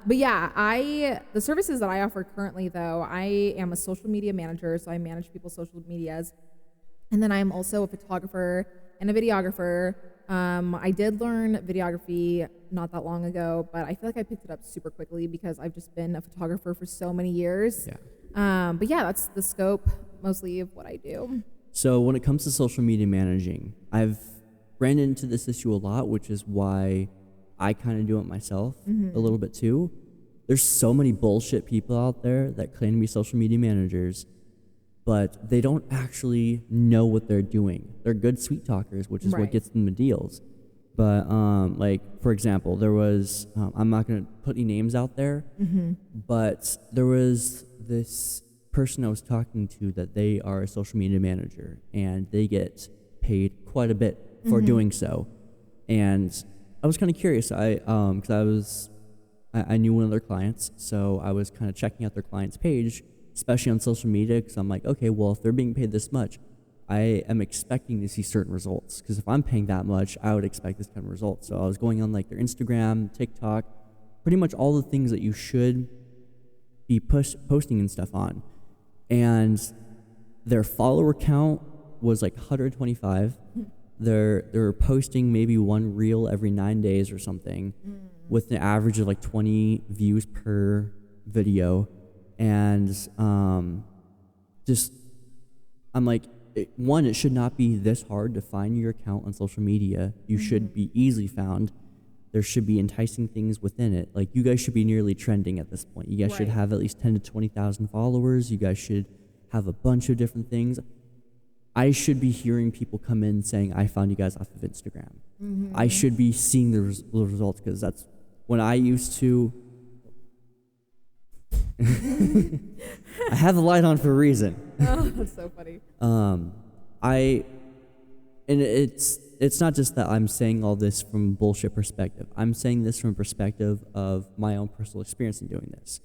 But yeah, the services that I offer currently though, I am a social media manager. So I manage people's social medias. And then I'm also a photographer and a videographer. I did learn videography not that long ago, but I feel like I picked it up super quickly because I've just been a photographer for so many years. Yeah. But yeah, that's the scope mostly of what I do. So when it comes to social media managing, I've ran into this issue a lot, which is why I kind of do it myself a little bit too. There's so many bullshit people out there that claim to be social media managers, but they don't actually know what they're doing. They're good sweet talkers, which is what gets them the deals. But like, for example, there was, I'm not going to put any names out there, but there was this person I was talking to that they are a social media manager and they get paid quite a bit for doing so. And I was kind of curious. Because I knew one of their clients, so I was kind of checking out their client's page, especially on social media, because I'm like, okay, well, if they're being paid this much, I am expecting to see certain results. Because if I'm paying that much, I would expect this kind of results. So I was going on like their Instagram, TikTok, pretty much all the things that you should be posting and stuff on. And their follower count was like 125. They're posting maybe one reel every 9 days or something, with an average of like 20 views per video. And I'm like, it should not be this hard to find your account on social media. You should be easily found. There should be enticing things within it. Like, you guys should be nearly trending at this point. You guys should have at least 10 to 20,000 followers. You guys should have a bunch of different things. I should be hearing people come in saying, I found you guys off of Instagram. I should be seeing the results, because that's when I used to. I have the light on for a reason. Oh, that's so funny. It's not just that I'm saying all this from a bullshit perspective. I'm saying this from a perspective of my own personal experience in doing this.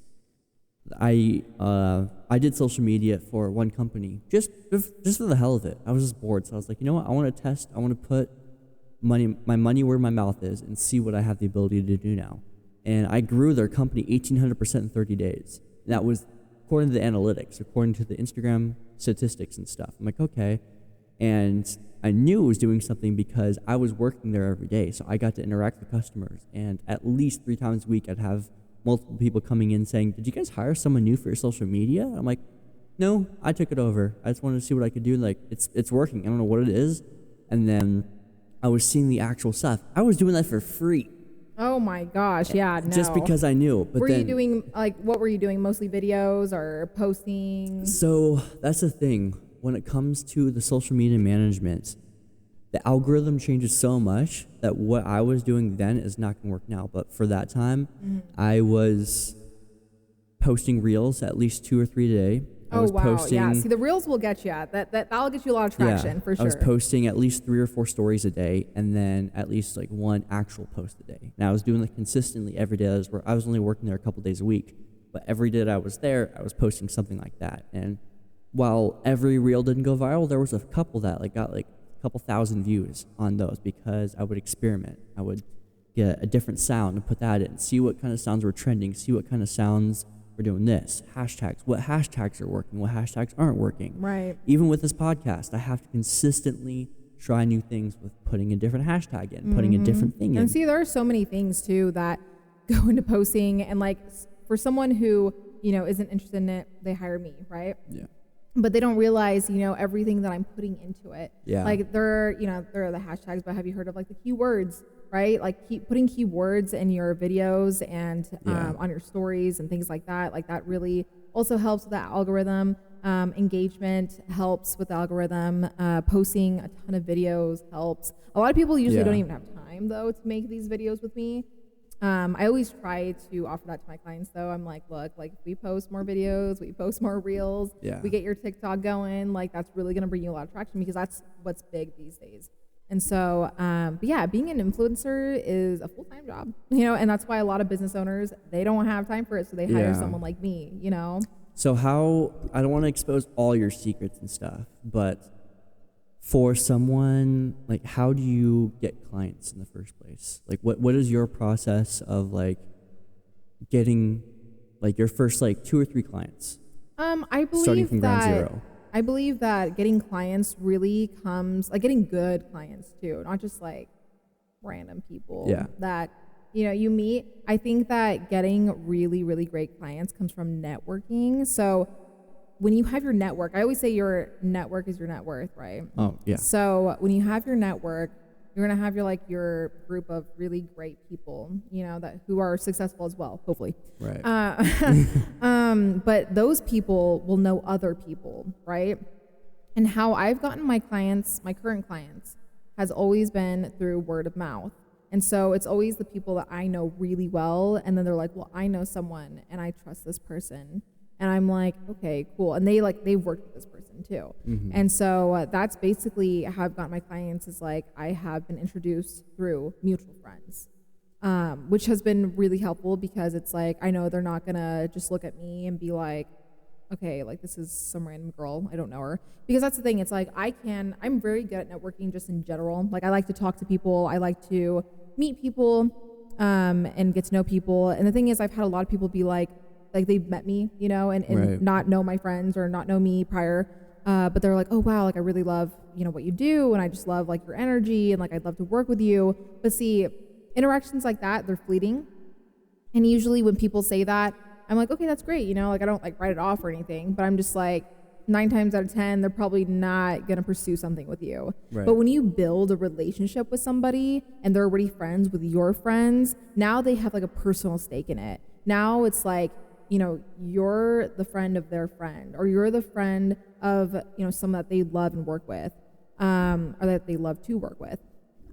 I did social media for one company just for the hell of it. I was just bored, so I was like, you know what? I want to test. I want to put my money where my mouth is and see what I have the ability to do now. And I grew their company 1,800% in 30 days. And that was according to the analytics, according to the Instagram statistics and stuff. I'm like, okay. And I knew it was doing something because I was working there every day. So I got to interact with customers. And at least 3 times a week, I'd have multiple people coming in saying, did you guys hire someone new for your social media? I'm like, no, I took it over. I just wanted to see what I could do. Like, it's working. I don't know what it is. And then I was seeing the actual stuff. I was doing that for free. Oh my gosh, yeah, no. Just because I knew. But were you doing, like, what were you doing? Mostly videos or posting? So that's the thing. When it comes to the social media management, the algorithm changes so much that what I was doing then is not going to work now. But for that time, I was posting reels at least 2 or 3 a day. I was posting, yeah. See, the reels will get you. That'll get you a lot of traction, for sure. I was posting at least 3 or 4 stories a day, and then at least like 1 actual post a day. And I was doing it consistently every day. I was only working there a couple days a week, but every day that I was there, I was posting something like that. And while every reel didn't go viral, there was a couple that like got like a couple thousand views on those because I would experiment. I would get a different sound and put that in, see what kind of sounds were trending, see what kind of sounds we're doing this, hashtags, what hashtags are working, what hashtags aren't working. Right. Even with this podcast, I have to consistently try new things with putting a different hashtag in, putting a different thing in. And see, there are so many things too that go into posting, and like for someone who, you know, isn't interested in it, they hire me, right? Yeah. But they don't realize, you know, everything that I'm putting into it. Yeah. Like there are the hashtags, but have you heard of like the keywords, right? Like putting keywords in your videos and on your stories and things like that. Like that really also helps with the algorithm. Engagement helps with the algorithm. Posting a ton of videos helps. A lot of people usually don't even have time though to make these videos with me. I always try to offer that to my clients though. I'm like, look, like if we post more videos, we post more reels, we get your TikTok going, like that's really going to bring you a lot of traction because that's what's big these days. And so, but yeah, being an influencer is a full-time job, you know, and that's why a lot of business owners, they don't have time for it. So they hire someone like me, you know? So I don't want to expose all your secrets and stuff, but for someone, like, how do you get clients in the first place? Like, what is your process of, like, getting, like, your first, like, 2 or 3 clients? I believe starting from ground zero. I believe that getting clients really comes, like, getting good clients, too, not just, like, random people that, you know, you meet. I think that getting really, really great clients comes from networking. So when you have your network, I always say your network is your net worth, right? Oh, yeah. So when you have your network, you're going to have your group of really great people, you know, who are successful as well, hopefully. Right. But those people will know other people, right? And how I've gotten my clients, my current clients, has always been through word of mouth. And so it's always the people that I know really well. And then they're like, well, I know someone and I trust this person. And I'm like, okay, cool. And they've worked with this person too. Mm-hmm. And so that's basically how I've got my clients is like, I have been introduced through mutual friends, which has been really helpful because it's like, I know they're not going to just look at me and be like, okay, like this is some random girl, I don't know her. Because that's the thing, it's like I'm very good at networking just in general. Like I like to talk to people, I like to meet people and get to know people. And the thing is, I've had a lot of people be like they've met me, you know, and not know my friends or not know me prior. But they're like, oh wow, like I really love, you know, what you do. And I just love like your energy and like, I'd love to work with you. But see, interactions like that, they're fleeting. And usually when people say that, I'm like, okay, that's great. You know, like I don't like write it off or anything, but I'm just like 9 times out of 10, they're probably not going to pursue something with you. Right. But when you build a relationship with somebody and they're already friends with your friends, now they have like a personal stake in it. Now it's like, you know, you're the friend of their friend, or you're the friend of, you know, someone that they love and work with, or that they love to work with.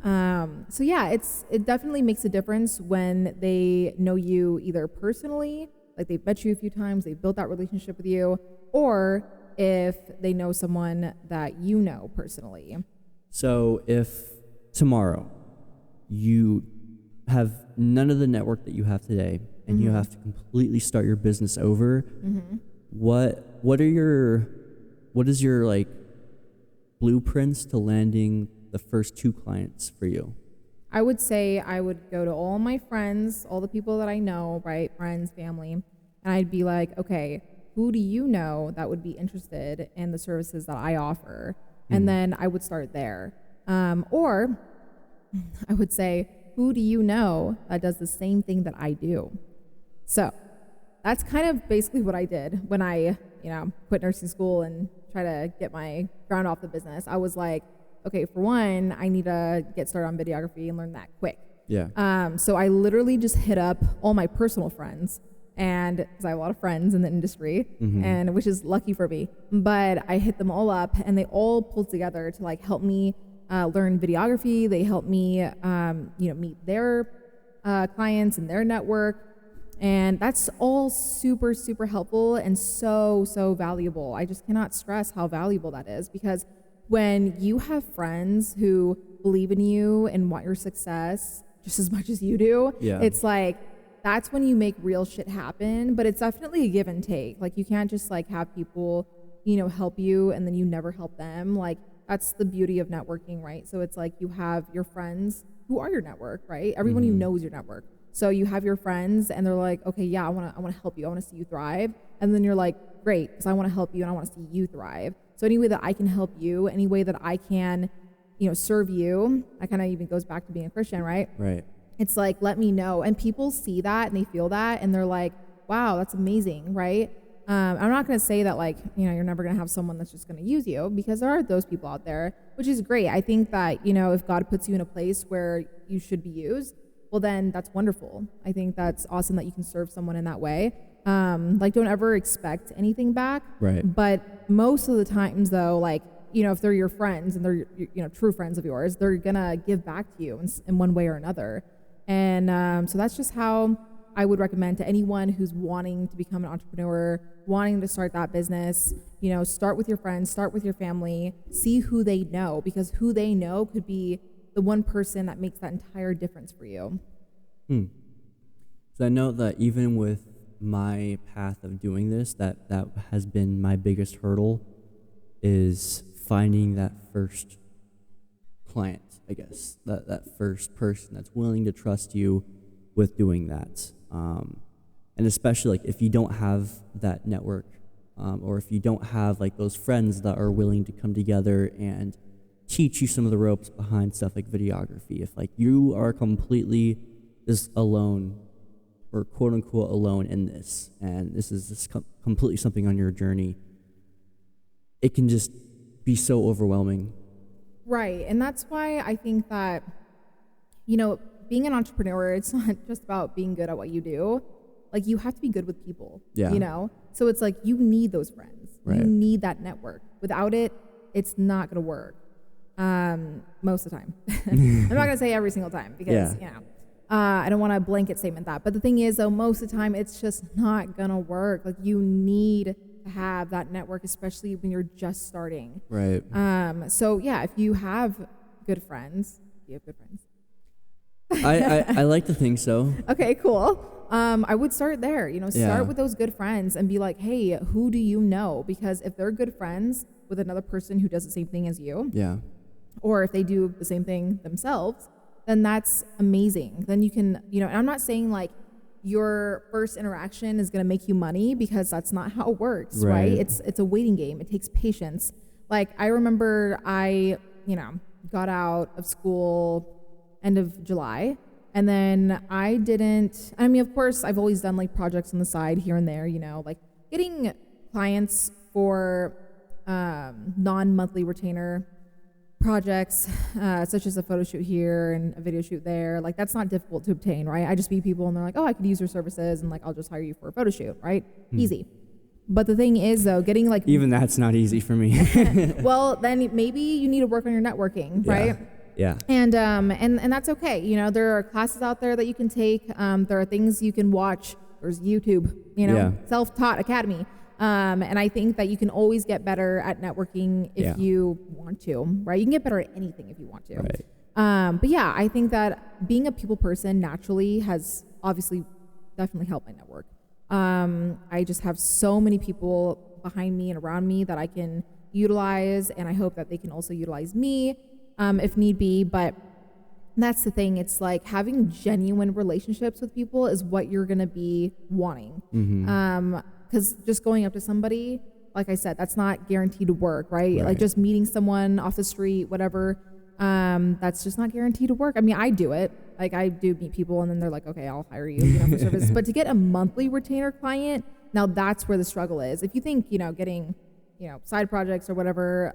So yeah, it definitely makes a difference when they know you either personally, like they've met you a few times, they've built that relationship with you, or if they know someone that you know personally. So if tomorrow you have none of the network that you have today, and you have to completely start your business over, what is your like blueprints to landing the first 2 clients for you? I would say I would go to all my friends, all the people that I know, right? Friends, family. And I'd be like, okay, who do you know that would be interested in the services that I offer? And then I would start there. Or I would say, who do you know that does the same thing that I do? So that's kind of basically what I did when I, quit nursing school and try to get my ground off the business. I was like, okay, for one, I need to get started on videography and learn that quick. Yeah. So I literally just hit up all my personal friends, and because I have a lot of friends in the industry, and which is lucky for me. But I hit them all up, and they all pulled together to like help me learn videography. They helped me, meet their clients and their network. And that's all super, super helpful and so, so valuable. I just cannot stress how valuable that is, because when you have friends who believe in you and want your success just as much as you do, it's like, that's when you make real shit happen. But it's definitely a give and take. Like, you can't just like have people, help you and then you never help them. Like, that's the beauty of networking, right? So it's like you have your friends who are your network, right? Everyone you know is your network. So you have your friends and they're like, okay, yeah, I want to help you. I want to see you thrive. And then you're like, great, because I want to help you and I want to see you thrive. So any way that I can help you, any way that I can, serve you, that kind of even goes back to being a Christian, right? Right. It's like, let me know. And people see that and they feel that and they're like, wow, that's amazing, right? I'm not going to say that like, you're never going to have someone that's just going to use you, because there are those people out there, which is great. I think that, if God puts you in a place where you should be used, well, then that's wonderful. I think that's awesome that you can serve someone in that way. Don't ever expect anything back. Right. But most of the times though, like, if they're your friends and they're, true friends of yours, they're going to give back to you in one way or another. And so that's just how I would recommend to anyone who's wanting to become an entrepreneur, wanting to start that business, start with your friends, start with your family, see who they know, because who they know could be the one person that makes that entire difference for you. So I know that even with my path of doing this, that has been my biggest hurdle, is finding that first client, I guess, that first person that's willing to trust you with doing that. And especially like if you don't have that network, or if you don't have like those friends that are willing to come together and teach you some of the ropes behind stuff like videography. If like you are completely just alone, or quote unquote alone in this, and this is completely something on your journey, it can just be so overwhelming. Right. And that's why I think that, being an entrepreneur, it's not just about being good at what you do. Like, you have to be good with people, So it's like, you need those friends. Right. You need that network. Without it, it's not going to work. Most of the time. I'm not going to say every single time, because, I don't want to blanket statement that. But the thing is, though, most of the time, it's just not going to work. Like, you need to have that network, especially when you're just starting. Right. So, yeah, if you have good friends, you have good friends. I like to think so. Okay, cool. I would start there, start with those good friends and be like, hey, who do you know? Because if they're good friends with another person who does the same thing as you, or if they do the same thing themselves, then that's amazing. Then you can, and I'm not saying like your first interaction is going to make you money, because that's not how it works, right? It's a waiting game. It takes patience. Like, I remember I, got out of school end of July, and then of course I've always done like projects on the side here and there, like getting clients for non-monthly retainer projects, such as a photo shoot here and a video shoot there. Like, that's not difficult to obtain, right? I just meet people and they're like, oh, I could use your services, and like, I'll just hire you for a photo shoot, right? Easy. But the thing is, though, getting like... Even that's not easy for me. Well, then maybe you need to work on your networking, right? Yeah. And that's okay. There are classes out there that you can take. There are things you can watch. There's YouTube, Self-Taught Academy. And I think that you can always get better at networking if you want to, right? You can get better at anything if you want to. Right. But yeah, I think that being a people person naturally has obviously definitely helped my network. I just have so many people behind me and around me that I can utilize, and I hope that they can also utilize me if need be. But And that's the thing. It's like having genuine relationships with people is what you're going to be wanting. Because just going up to somebody, like I said, that's not guaranteed to work, right? Like just meeting someone off the street, whatever, that's just not guaranteed to work. I mean, I do it. Like I do meet people and then they're like, okay, I'll hire you, for service. But to get a monthly retainer client, now that's where the struggle is. If you think, getting side projects or whatever,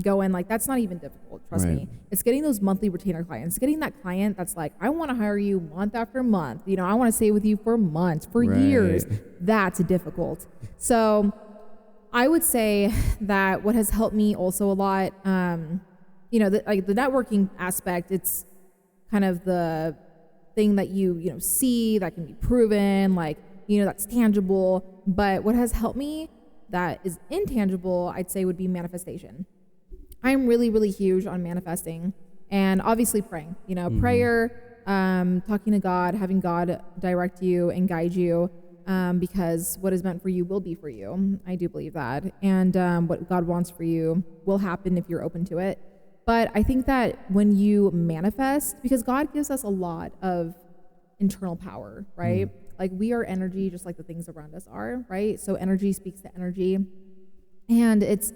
going, like that's not even difficult. Trust me. It's getting those monthly retainer clients, getting that client that's like, I want to hire you month after month. I want to stay with you for months, for years. That's difficult. So I would say that what has helped me also a lot, the networking aspect, it's kind of the thing that you see that can be proven, like, that's tangible. But what has helped me that is intangible, I'd say, would be manifestation. I'm really, really huge on manifesting and obviously praying, prayer, talking to God, having God direct you and guide you, because what is meant for you will be for you. I do believe that. And what God wants for you will happen if you're open to it. But I think that when you manifest, because God gives us a lot of internal power, right? Like we are energy, just like the things around us are, right? So energy speaks to energy. And it's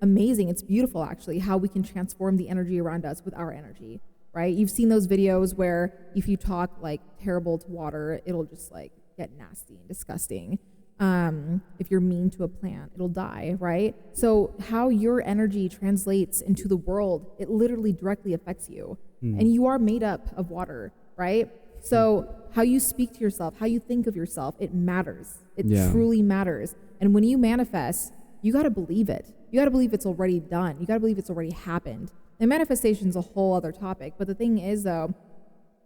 amazing. It's beautiful, actually, how we can transform the energy around us with our energy, right? You've seen those videos where if you talk like terrible to water, it'll just like get nasty and disgusting. If you're mean to a plant, it'll die, right? So how your energy translates into the world, it literally directly affects you. And you are made up of water, right? So how you speak to yourself, how you think of yourself, it matters. It truly matters. And when you manifest, you got to believe it. You got to believe it's already done. You got to believe it's already happened. And manifestation is a whole other topic. But the thing is, though,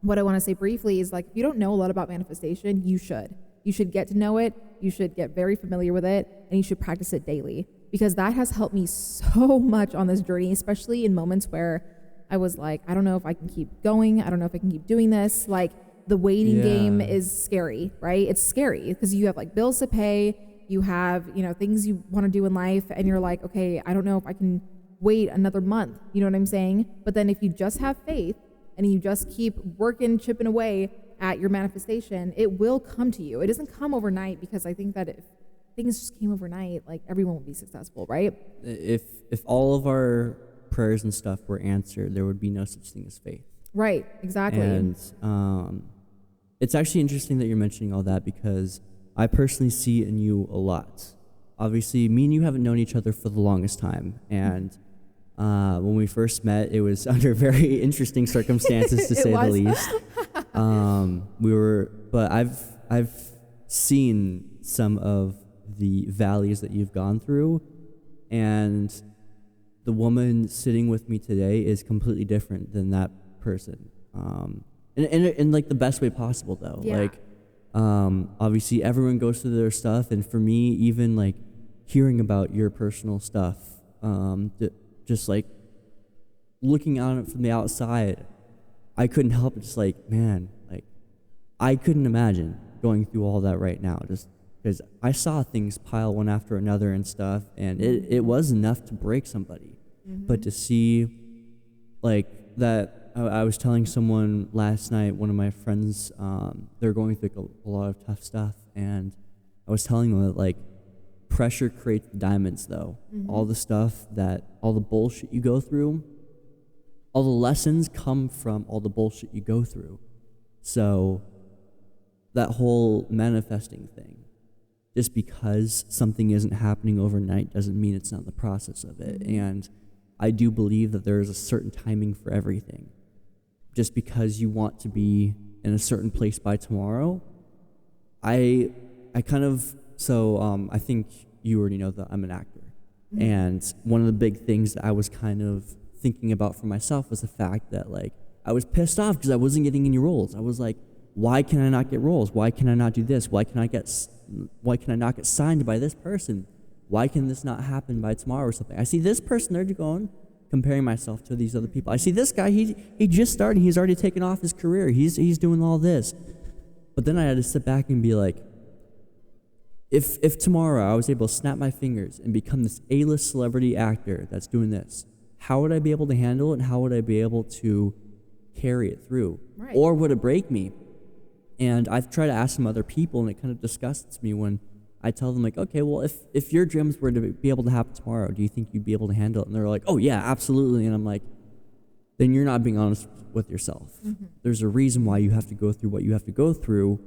what I want to say briefly is, like, if you don't know a lot about manifestation, you should. You should get to know it. You should get very familiar with it, and you should practice it daily, because that has helped me so much on this journey, especially in moments where I was like, I don't know if I can keep going. I don't know if I can keep doing this. Like, the waiting game is scary, right? It's scary because you have like bills to pay. You have, things you want to do in life, and you're like, okay, I don't know if I can wait another month. You know what I'm saying? But then if you just have faith and you just keep working, chipping away at your manifestation, it will come to you. It doesn't come overnight, because I think that if things just came overnight, like everyone would be successful, right? If all of our prayers and stuff were answered, there would be no such thing as faith. Right, exactly. And it's actually interesting that you're mentioning all that, because I personally see it in you a lot. Obviously, me and you haven't known each other for the longest time, and when we first met, it was under very interesting circumstances, to say the least. But I've seen some of the valleys that you've gone through, and the woman sitting with me today is completely different than that person. In like the best way possible, though. Yeah. Like, obviously everyone goes through their stuff, and for me, even like hearing about your personal stuff, just like looking at it from the outside, I couldn't help but just like, man, like I couldn't imagine going through all that right now, just because I saw things pile one after another and stuff, and it was enough to break somebody. But to see like that, I was telling someone last night, one of my friends, they're going through a lot of tough stuff, and I was telling them that like pressure creates diamonds, though. All the bullshit you go through, all the lessons come from all the bullshit you go through. So that whole manifesting thing, just because something isn't happening overnight doesn't mean it's not in the process of it. And I do believe that there is a certain timing for everything. Just because you want to be in a certain place by tomorrow, I think you already know that I'm an actor. And one of the big things that I was kind of thinking about for myself was the fact that like I was pissed off because I wasn't getting any roles. I was like, why can I not get roles? Why can I not do this? Why can I not get signed by this person? Why can this not happen by tomorrow or something? I see this person, they're going, comparing myself to these other people. I see this guy, he just started, he's already taken off his career. He's doing all this. But then I had to sit back and be like, if tomorrow I was able to snap my fingers and become this A-list celebrity actor that's doing this, how would I be able to handle it, and how would I be able to carry it through? Right. Or would it break me? And I've tried to ask some other people, and it kind of disgusts me when I tell them, like, okay, well, if your dreams were to be able to happen tomorrow, do you think you'd be able to handle it? And they're like, oh, yeah, absolutely. And I'm like, then you're not being honest with yourself. There's a reason why you have to go through what you have to go through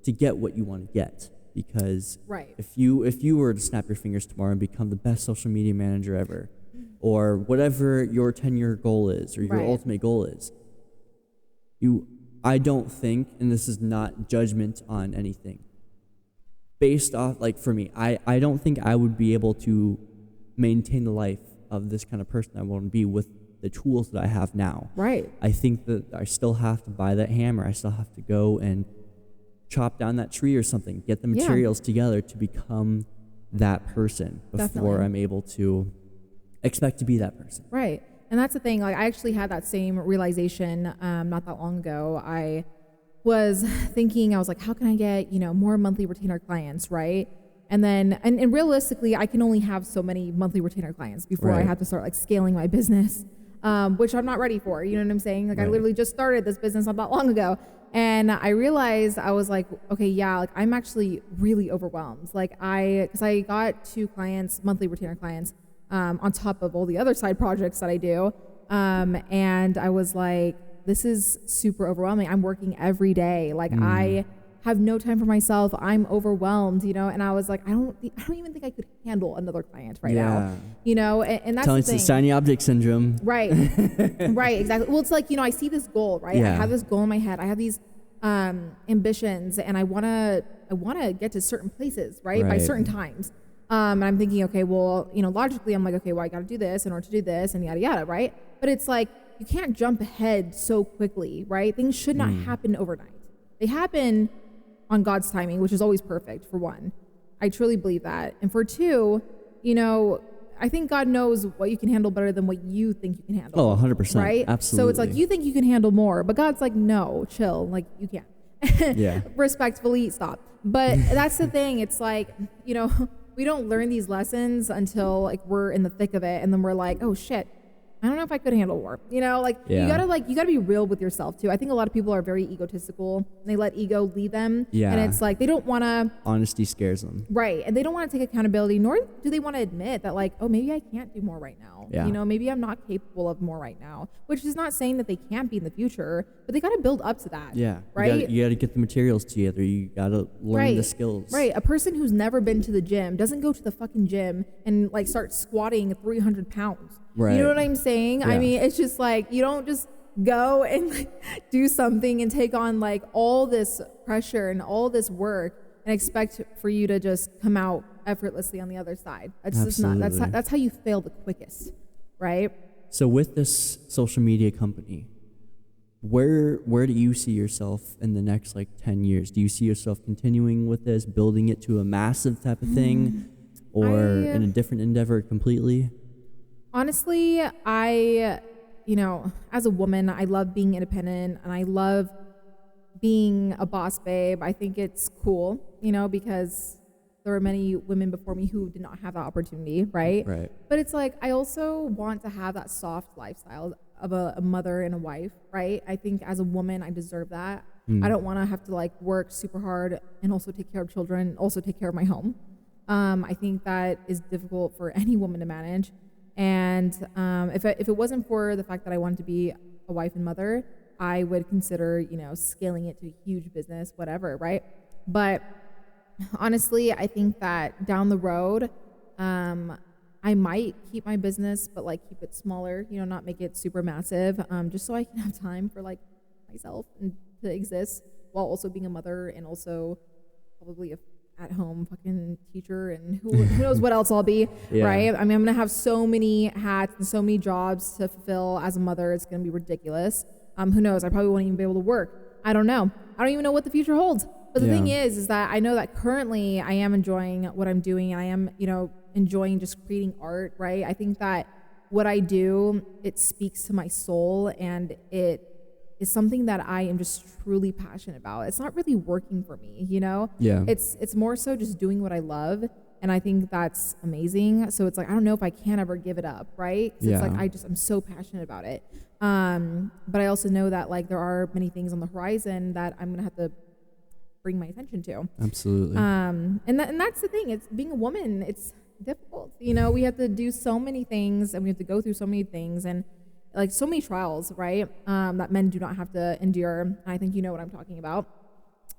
to get what you want to get. Because Right. if you were to snap your fingers tomorrow and become the best social media manager ever, or whatever your 10-year goal is, or your Right. ultimate goal is, I don't think, and this is not judgment on anything, based off, like, for me, I don't think I would be able to maintain the life of this kind of person I want to be with the tools that I have now. Right. I think that I still have to buy that hammer. I still have to go and chop down that tree or something, get the Yeah. materials together to become that person before Definitely. I'm able to expect to be that person. Right. And that's the thing. Like, I actually had that same realization not that long ago. I was thinking, I was like, how can I get, more monthly retainer clients, right? And then, and realistically, I can only have so many monthly retainer clients before I Right. have to start, like, scaling my business, which I'm not ready for. You know what I'm saying? Like, I Right. literally just started this business not that long ago. And I realized, I was like, okay, yeah, like, I'm actually really overwhelmed. Like, because I got 2 clients, monthly retainer clients, on top of all the other side projects that I do. And I was like, this is super overwhelming. I'm working every day. Like, I have no time for myself. I'm overwhelmed, and I was like, I don't even think I could handle another client right now, and that's Telling the thing. it's the shiny object syndrome. Right. Right, exactly. Well, it's like, I see this goal, right? I Yeah. have this goal in my head. I have these ambitions, and I want to get to certain places, right? By Right. certain times. And I'm thinking, okay, well, logically I'm like, okay, well, I got to do this in order to do this and yada, yada, right? But it's like, you can't jump ahead so quickly, right? Things should not happen overnight. They happen on God's timing, which is always perfect, for one. I truly believe that. And for two, I think God knows what you can handle better than what you think you can handle. Oh, 100%. Right? Absolutely. So it's like, you think you can handle more, but God's like, no, chill. Like, you can't. Yeah. Respectfully, stop. But that's the thing. It's like, we don't learn these lessons until, like, we're in the thick of it. And then we're like, oh shit, I don't know if I could handle war. You gotta be real with yourself too. I think a lot of people are very egotistical and they let ego lead them. Yeah. And it's like, they don't want to, Honesty scares them. right. And they don't want to take accountability, nor do they want to admit that, like, oh, maybe I can't do more right now. Yeah. Maybe I'm not capable of more right now, which is not saying that they can't be in the future, but they got to build up to that. Yeah. Right. You gotta get the materials together. You gotta learn the skills. Right. A person who's never been to the gym doesn't go to the fucking gym and, like, start squatting 300 pounds. Right. You know what I'm saying? Yeah. I mean, it's just like, you don't just go and, like, do something and take on, like, all this pressure and all this work and expect for you to just come out effortlessly on the other side. That's just not, Absolutely. that's how you fail the quickest. Right. So with this social media company, where do you see yourself in the next, like, 10 years? Do you see yourself continuing with this, building it to a massive type of thing, or in a different endeavor completely? Honestly, as a woman, I love being independent and I love being a boss babe. I think it's cool, because there were many women before me who did not have that opportunity, right? Right. But it's like, I also want to have that soft lifestyle of a mother and a wife, right? I think as a woman, I deserve that. I don't want to have to, like, work super hard and also take care of children, also take care of my home. I think that is difficult for any woman to manage. And if it wasn't for the fact that I wanted to be a wife and mother, I would consider, scaling it to a huge business, whatever, right? But honestly, I think that down the road, I might keep my business, but, like, keep it smaller, not make it super massive, just so I can have time for, like, myself and to exist while also being a mother and also probably a at-home fucking teacher and who knows what else I'll be, Yeah. right? I mean, I'm gonna have so many hats and so many jobs to fulfill as a mother. It's gonna be ridiculous. Who knows? I probably won't even be able to work. I don't know. I don't even know what the future holds. But the Yeah. thing is that I know that currently I am enjoying what I'm doing. I am, enjoying just creating art, right? I think that what I do, it speaks to my soul and it is something that I am just truly passionate about. It's not really working for me, Yeah. It's more so just doing what I love And I think that's amazing. So it's like, I don't know if I can ever give it up, right? 'Cause it's like, I'm so passionate about it. But I also know that like there are many things on the horizon that I'm going to have to bring my attention to. Absolutely. And that's the thing. It's being a woman. It's difficult. You know, we have to do so many things and we have to go through so many things and like so many trials, right? That men do not have to endure. And I think you know what I'm talking about.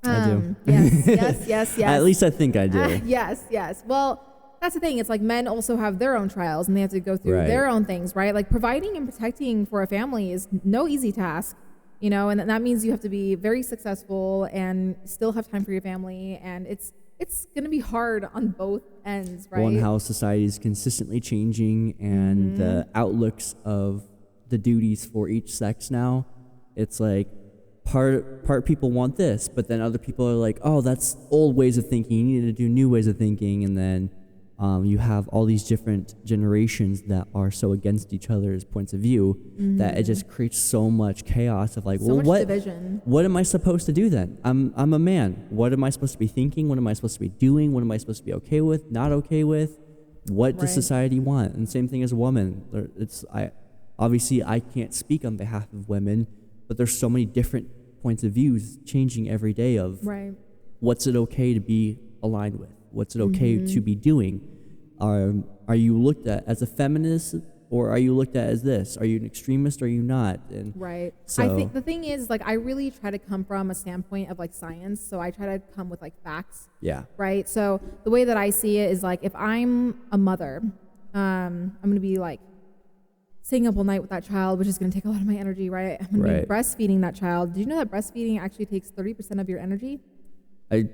I do. Yes. At least I think I do. Yes. Well, that's the thing. It's like men also have their own trials and they have to go through their own things, right? Like providing and protecting for a family is no easy task, you know, and that means you have to be very successful and still have time for your family. And it's going to be hard on both ends, right? Well, and how society is consistently changing and the outlooks of the duties for each sex now. It's like, part people want this, but then other people are like, oh, that's old ways of thinking. You need to do new ways of thinking. And then you have all these different generations that are so against each other's points of view that it just creates so much chaos of like, so well, division. What am I supposed to do then? I'm a man. What am I supposed to be thinking? What am I supposed to be doing? What am I supposed to be okay with? Not okay with? What does society want? And same thing as a woman. Obviously I can't speak on behalf of women, but there's so many different points of views changing every day of what's it okay to be aligned with? What's it okay to be doing? Are you looked at as a feminist or are you looked at as this? Are you an extremist or are you not? And so, I think the thing is like I really try to come from a standpoint of like science. So I try to come with like facts. Yeah. Right. So the way that I see it is like if I'm a mother, I'm going to be like staying up all night with that child, which is going to take a lot of my energy, right? I'm going to be breastfeeding that child. Did you know that breastfeeding actually takes 30% of your energy? I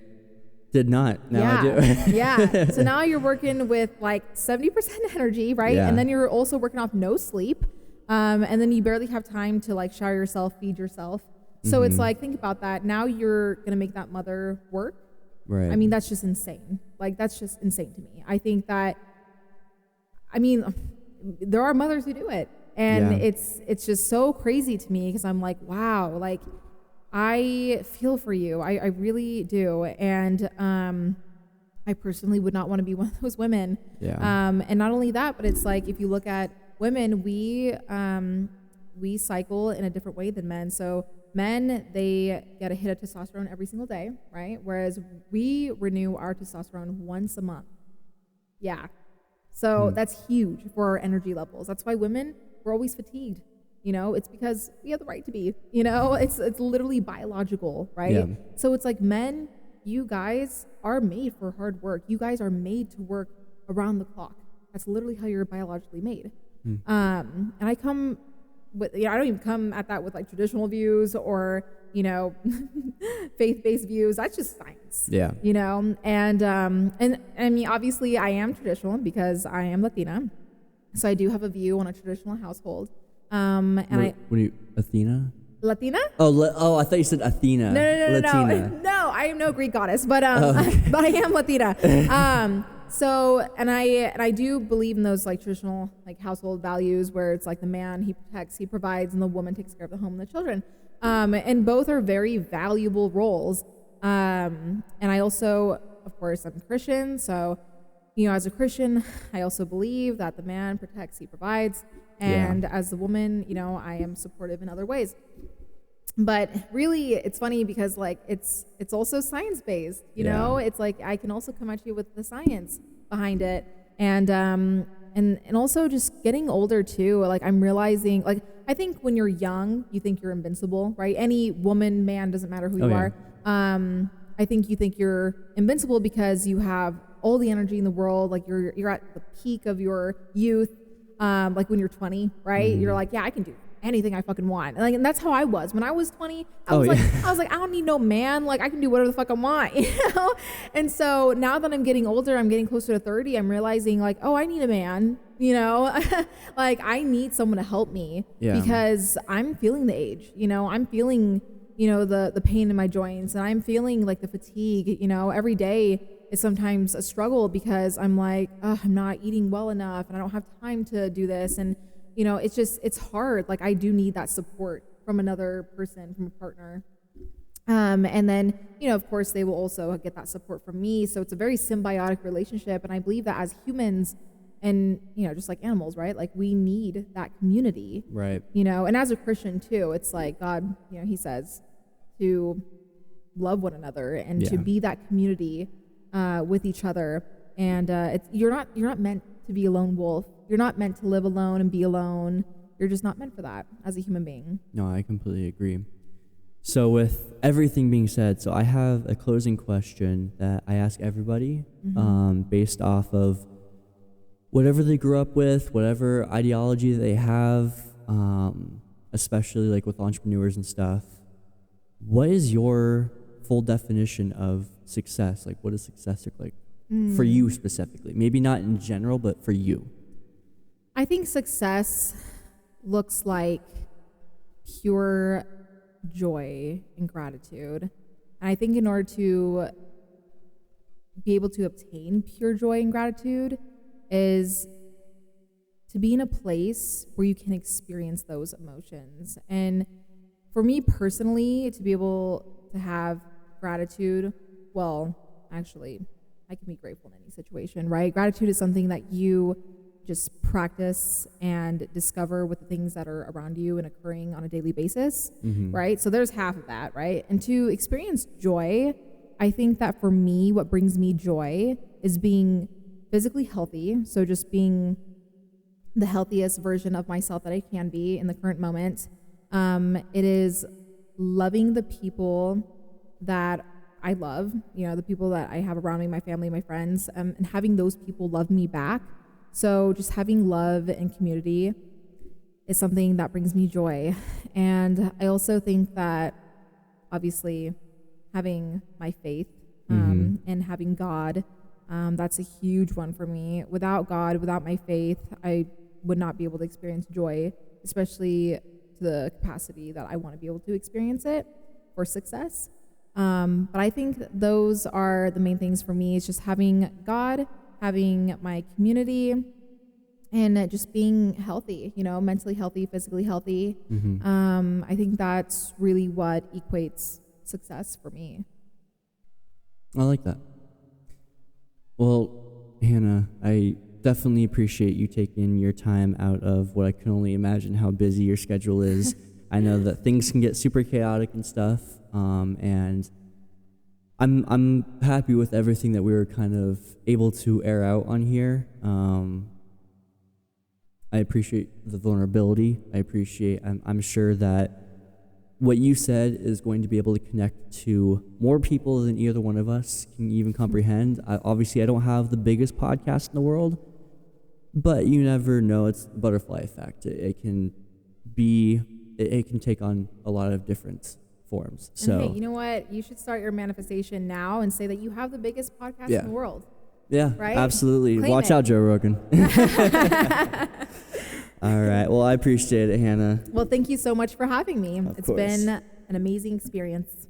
did not. Now I do. Yeah. So now you're working with like 70% energy, right? Yeah. And then you're also working off no sleep. And then you barely have time to like shower yourself, feed yourself. So it's like, think about that. Now you're going to make that mother work. Right. I mean, that's just insane. Like, that's just insane to me. I think that, there are mothers who do it. And it's just so crazy to me because I'm like, wow, like I feel for you. I really do. And I personally would not want to be one of those women. Yeah. And not only that, but it's like if you look at women, we cycle in a different way than men. So men, they get a hit of testosterone every single day, right? Whereas we renew our testosterone once a month. Yeah. So that's huge for our energy levels. That's why women, we're always fatigued. You know, it's because we have the right to be, you know, it's literally biological, right? Yeah. So it's like men, you guys are made for hard work. You guys are made to work around the clock. That's literally how you're biologically made. And I come with, I don't even come at that with like traditional views or, you know, faith-based views. That's just science. Yeah. You know, and I mean, obviously I am traditional because I am Latina. So I do have a view on a traditional household. And what are you, Athena? Latina? Oh, I thought you said Athena. No. No, I am no Greek goddess, but but I am Latina. So and I do believe in those like traditional like household values where it's like the man, he protects, he provides, and the woman takes care of the home and the children. And both are very valuable roles. And I also, of course, I'm Christian, so you know, as a Christian, I also believe that the man protects, he provides. And as the woman, you know, I am supportive in other ways. But really, it's funny because like it's also science based. You know, it's like I can also come at you with the science behind it, and also just getting older too. Like I'm realizing, like I think when you're young, you think you're invincible, right? Any woman, man, doesn't matter who you are. I think you think you're invincible because you have all the energy in the world. Like you're at the peak of your youth. Like when you're 20, right? You're like, yeah, I can do anything I fucking want. And that's how I was. When I was 20, I was like, I don't need no man. Like I can do whatever the fuck I want, you know? And so now that I'm getting older, I'm getting closer to 30, I'm realizing like, oh, I need a man, you know? Like I need someone to help me because I'm feeling the age, you know? I'm feeling, you know, the pain in my joints and I'm feeling like the fatigue, you know, every day. Is sometimes a struggle because I'm like, oh, I'm not eating well enough and I don't have time to do this. And, you know, it's hard. Like I do need that support from another person, from a partner. And then, of course, they will also get that support from me. So it's a very symbiotic relationship. And I believe that as humans and, just like animals, right? Like we need that community, Right. and as a Christian too, it's like God, he says to love one another and to Yeah. be that community with each other. And you're not meant to be a lone wolf. You're not meant to live alone and be alone. You're just not meant for that as a human being. No, I completely agree. So with everything being said, so I have a closing question that I ask everybody, based off of whatever they grew up with, whatever ideology they have, especially like with entrepreneurs and stuff. What is your full definition of success? Like, what does success look like for you specifically? Maybe not in general, but for you. I think success looks like pure joy and gratitude. And I think in order to be able to obtain pure joy and gratitude is to be in a place where you can experience those emotions. And for me personally, to be able to have gratitude, well, actually, I can be grateful in any situation, right? Gratitude is something that you just practice and discover with the things that are around you and occurring on a daily basis, right? So there's half of that, right? And to experience joy, I think that for me, what brings me joy is being physically healthy. So just being the healthiest version of myself that I can be in the current moment. It is loving the people that I love, the people that I have around me, my family, my friends, and having those people love me back. So just having love and community is something that brings me joy. And I also think that obviously having my faith and having God, that's a huge one for me. Without God, without my faith, I would not be able to experience joy, especially to the capacity that I want to be able to experience it for success. But I think those are the main things for me. It's just having God, having my community, and just being healthy, mentally healthy, physically healthy. I think that's really what equates success for me. I like that. Well, Hannah, I definitely appreciate you taking your time out of what I can only imagine how busy your schedule is. I know that things can get super chaotic and stuff, and I'm happy with everything that we were kind of able to air out on here. I appreciate the vulnerability. I'm sure that what you said is going to be able to connect to more people than either one of us can even comprehend. Obviously, I don't have the biggest podcast in the world, but you never know. It's the butterfly effect. It can take on a lot of different forms. So, and hey, you know what? You should start your manifestation now and say that you have the biggest podcast in the world. Yeah, right? Absolutely. Claim Watch it. out, Joe Rogan. All right. Well, I appreciate it, Hannah. Well, thank you so much for having me. It's course. been an amazing experience.